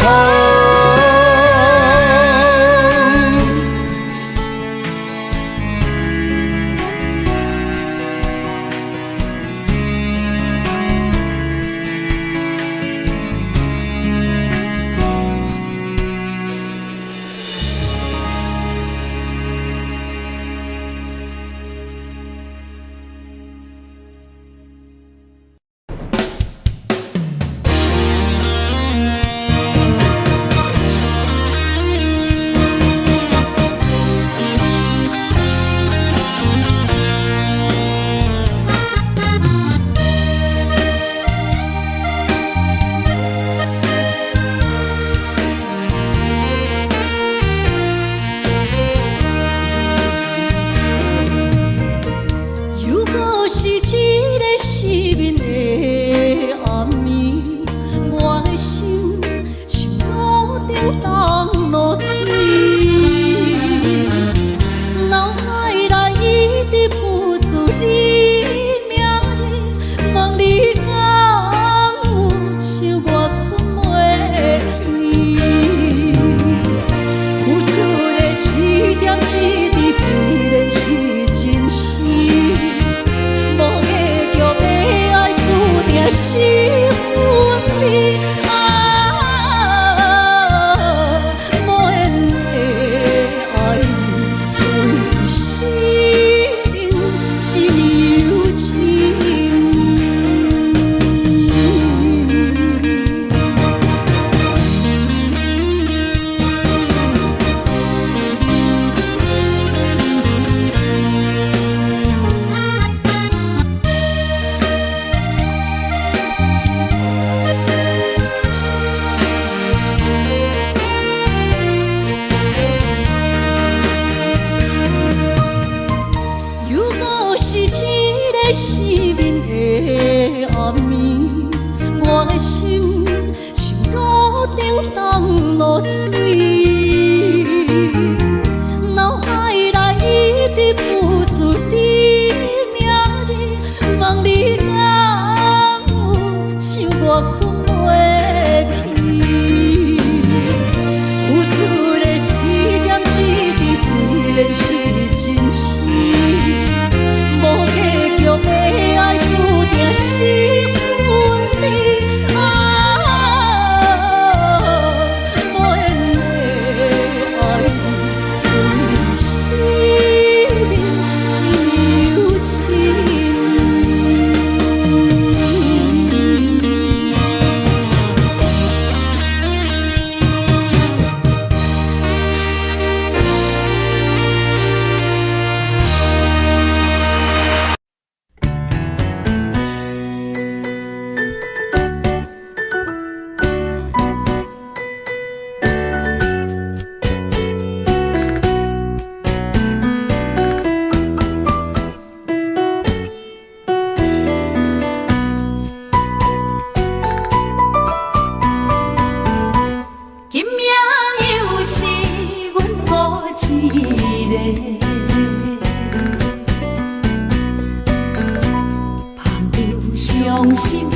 伤心，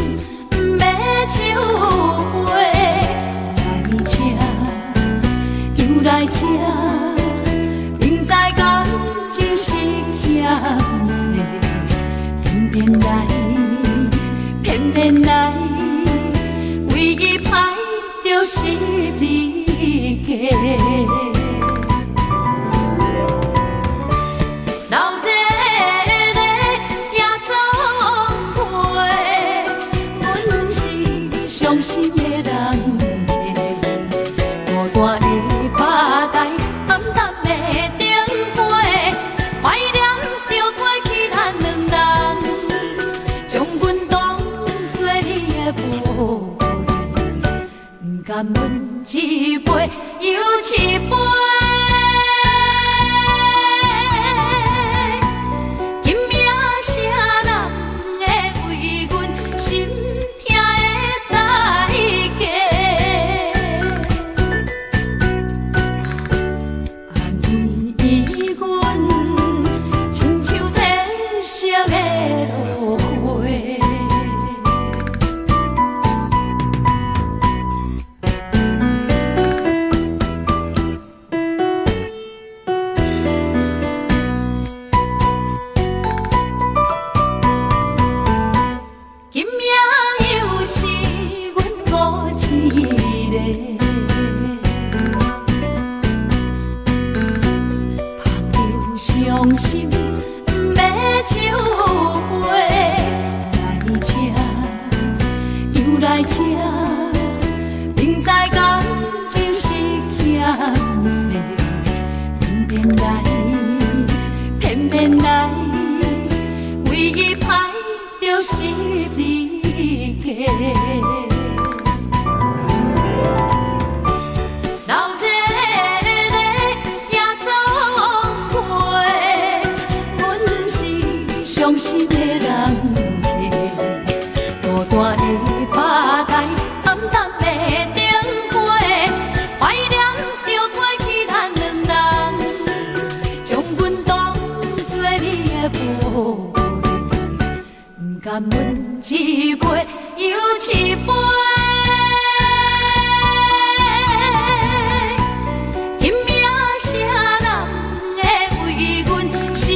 不要手背来吃，又来吃，明知感情是欠债，偏偏来，偏偏来，为伊歹着失理价。老热热夜总会，阮是伤心的人。孤单的吧台，暗淡的灯花，怀念着过去咱两人，将阮当作你的宝贝，不甘阮一杯又一杯。伤心，不要手背来吃，又来吃，明知感情是欠债，偏偏来，偏偏来，为伊歹着失理价。伤心的人孤单的吧台，暗淡的灯花，怀念着过去咱两人，将阮当作你的宝贝，不甘阮一杯又一杯。今夜啥人会为阮心？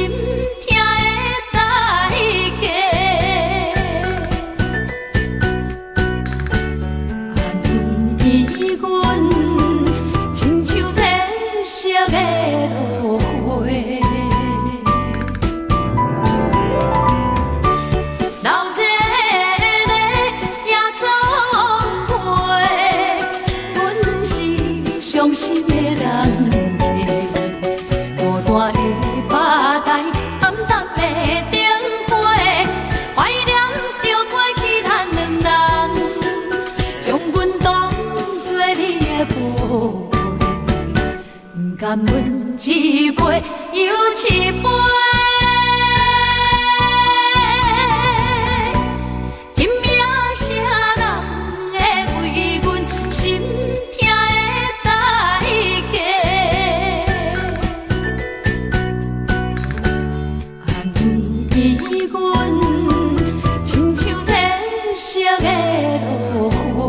色的落花，老热热夜总会，阮是伤心的人。孤单的吧台，暗淡的灯花，怀念着过去咱两人，将阮当作你的宝。不甘阮一杯又一杯，今夜啥人会为阮心痛的代价？安慰阮，亲像褪色的落花。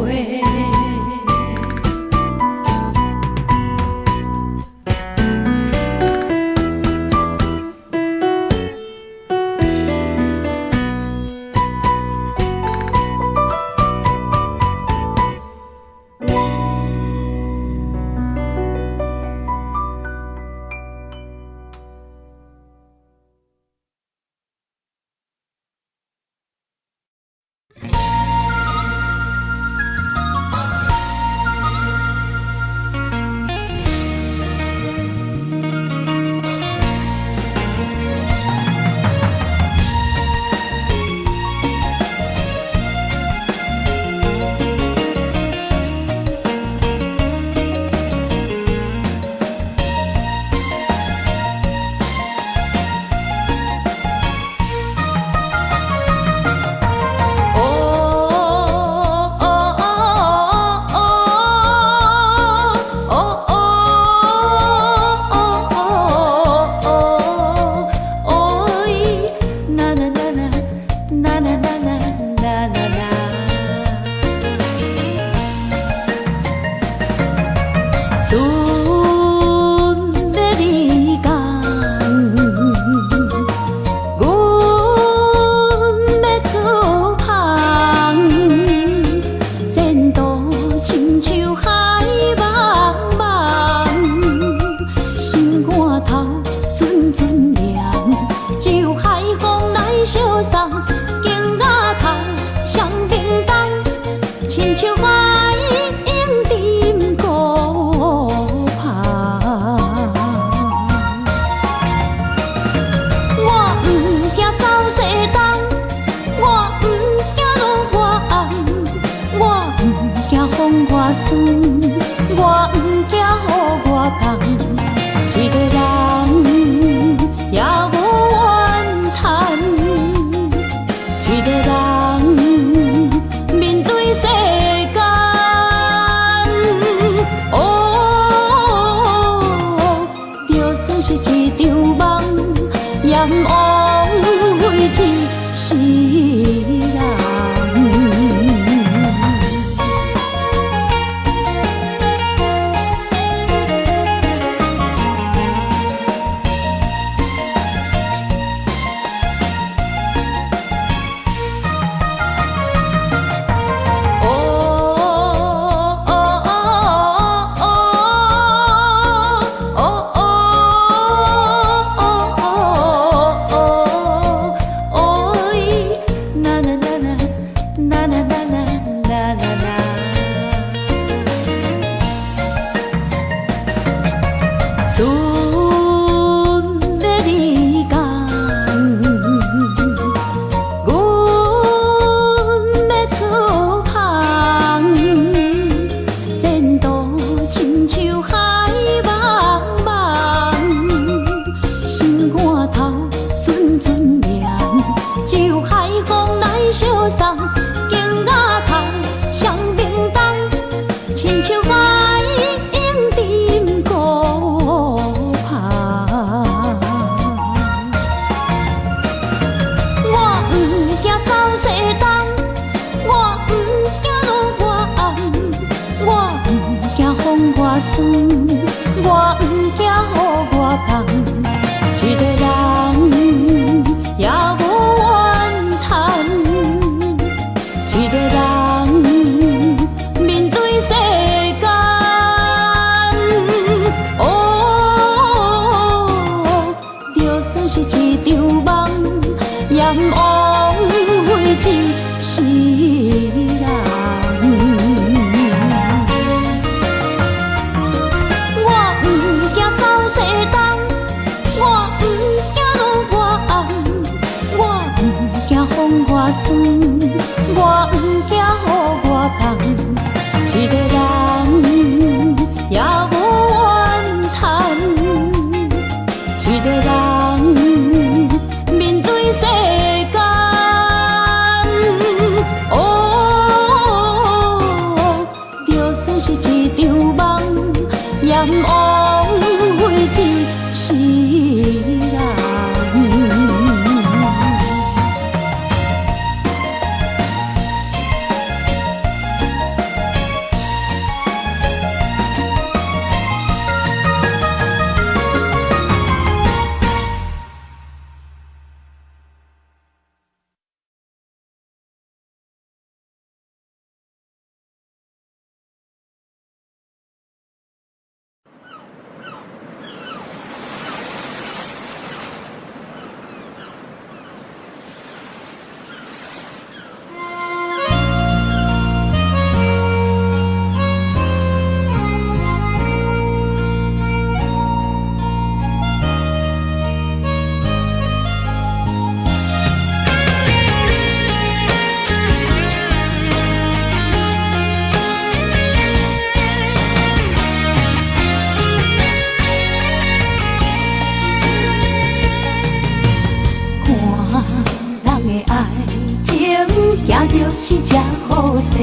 人面对世间，哦，就算是一场梦，也毋枉费一世人。是这好势，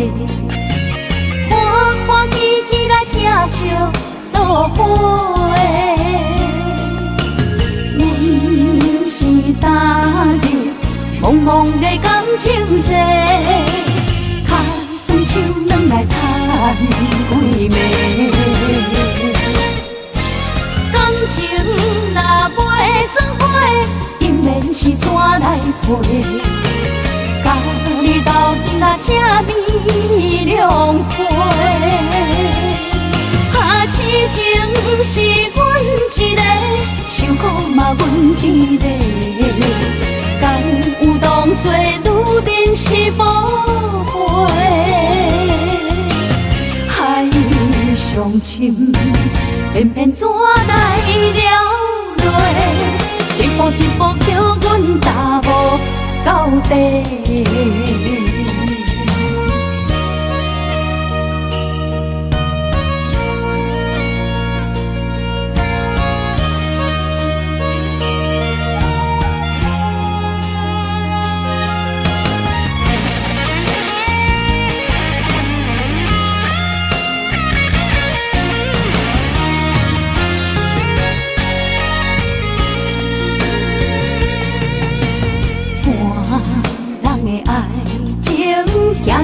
欢欢喜喜来听相作伙。阮是踏入茫茫的感情债，卡算手软来赚几暝。感情若袂做伙，应免是怎来陪？甲你斗阵啊，请你谅解。啊，痴情是阮一个，受苦嘛阮一个。敢有当作女人是无悔？海上深，偏偏怎来了落？一步一步叫阮踏无到底。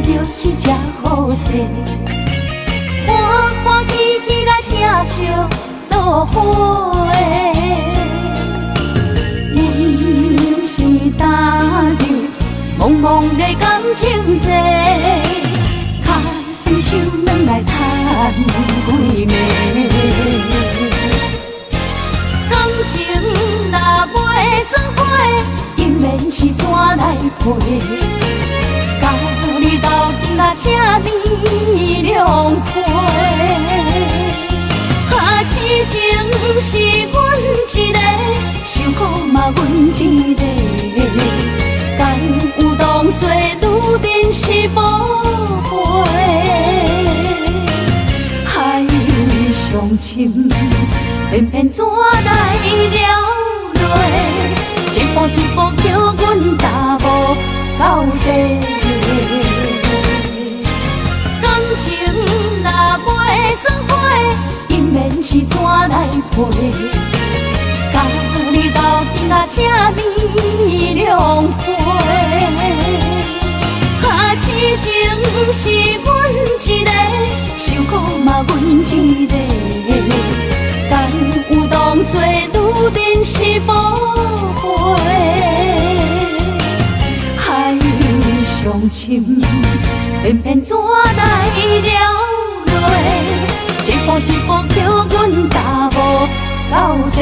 就是这好势。欢欢喜喜来疼惜做伙的，阮是担着茫茫的感情债，卡心手软来叹几暝。感情若袂做伙，因免是怎来陪？甲你斗阵啊，请你谅解。啊，痴情是阮一个，受苦嘛阮一个。敢有当作女人是宝贝？海上深，偏偏怎来了落？一步一步叫阮踏无到底。感情若袂做伙，因免是怎来陪？甲你斗阵啊，请你谅解。啊，痴情是阮一个，受苦嘛阮一个。敢有当作女人是宝贝？海上深，偏偏怎来了落？一步一步叫阮踏无到底。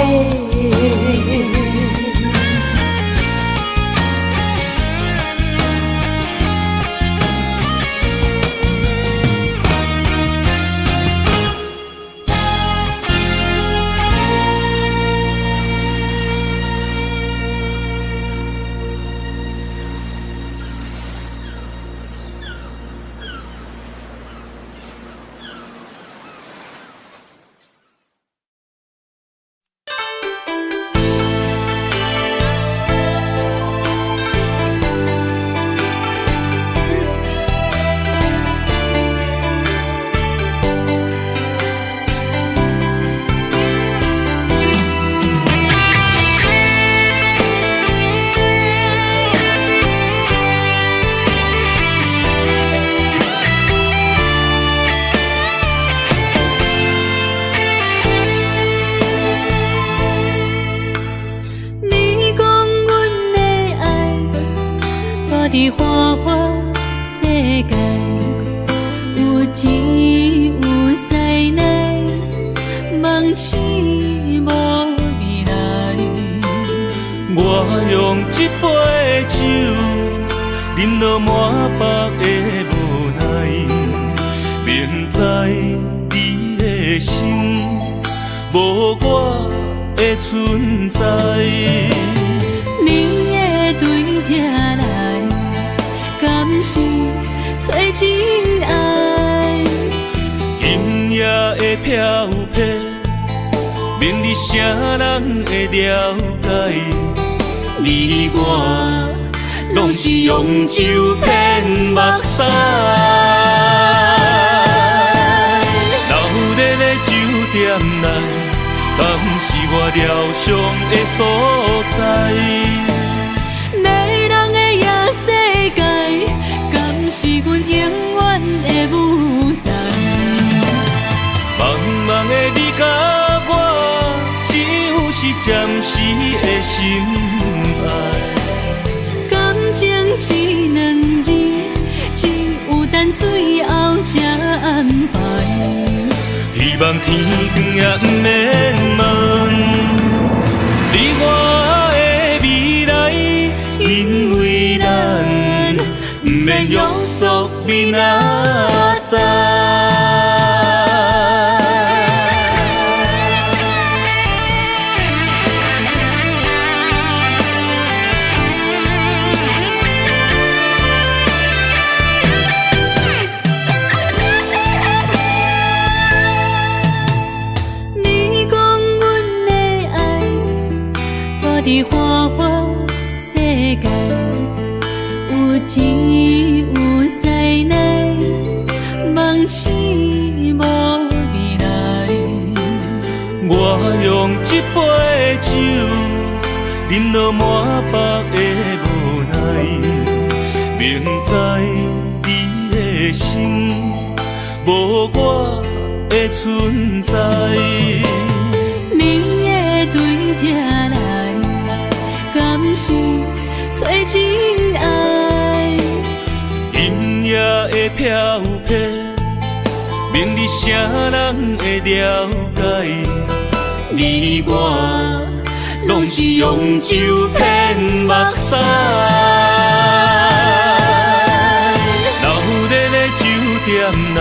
伫花花世界，有钱有势来，梦醒无未来。我用一杯酒，饮落满腹的无奈，明知你的心无我的存在。你的对这来，敢是找真爱？今夜的飘泊，明日谁人会了解？你我拢是用酒骗目屎，留咧咧酒店内，敢是我疗伤的所在？迷人的夜世界，敢是阮永远的舞台？茫茫的你甲我，只有是暂时的心爱。感情一两字，只有等最后才安排。希望天光也不免问，你我的未来，因为咱不免约束明仔载。伫花花世界，有钱有势来，梦醒无未来。我用一杯酒，饮落满腹的无奈，明知你的心，无我的存在。你的对这来，敢是找真爱？音乐的飘飘，明日谁人会了解？你我拢是用酒骗目屎。老日的酒店内，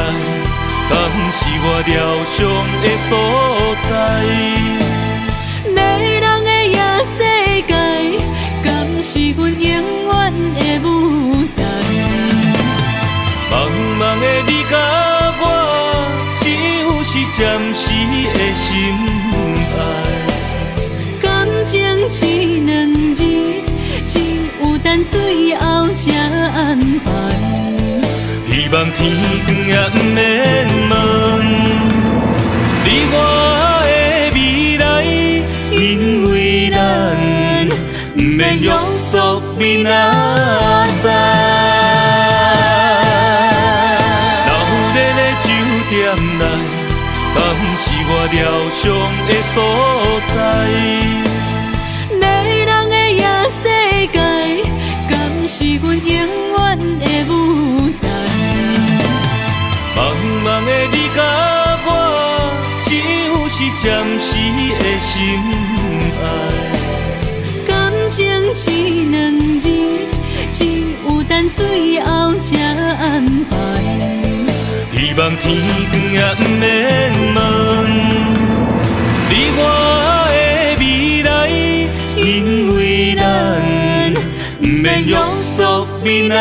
敢是我疗伤的所在？迷人的夜世界，敢是阮永远的舞台？茫茫的你甲我，只有是暂时的心爱。感情只两字，只有等最后才安排。希望天光也不免问，你我的未来，因为咱不免约束明仔载。老日的酒店内，敢是我疗伤的所在？迷人的夜世界，敢是阮永远的舞台？茫茫的你甲我，只有是暂时的心爱。感情只两字，只有等最后才安排。希望天光也不免问，你我的未来，因为咱不免约束明仔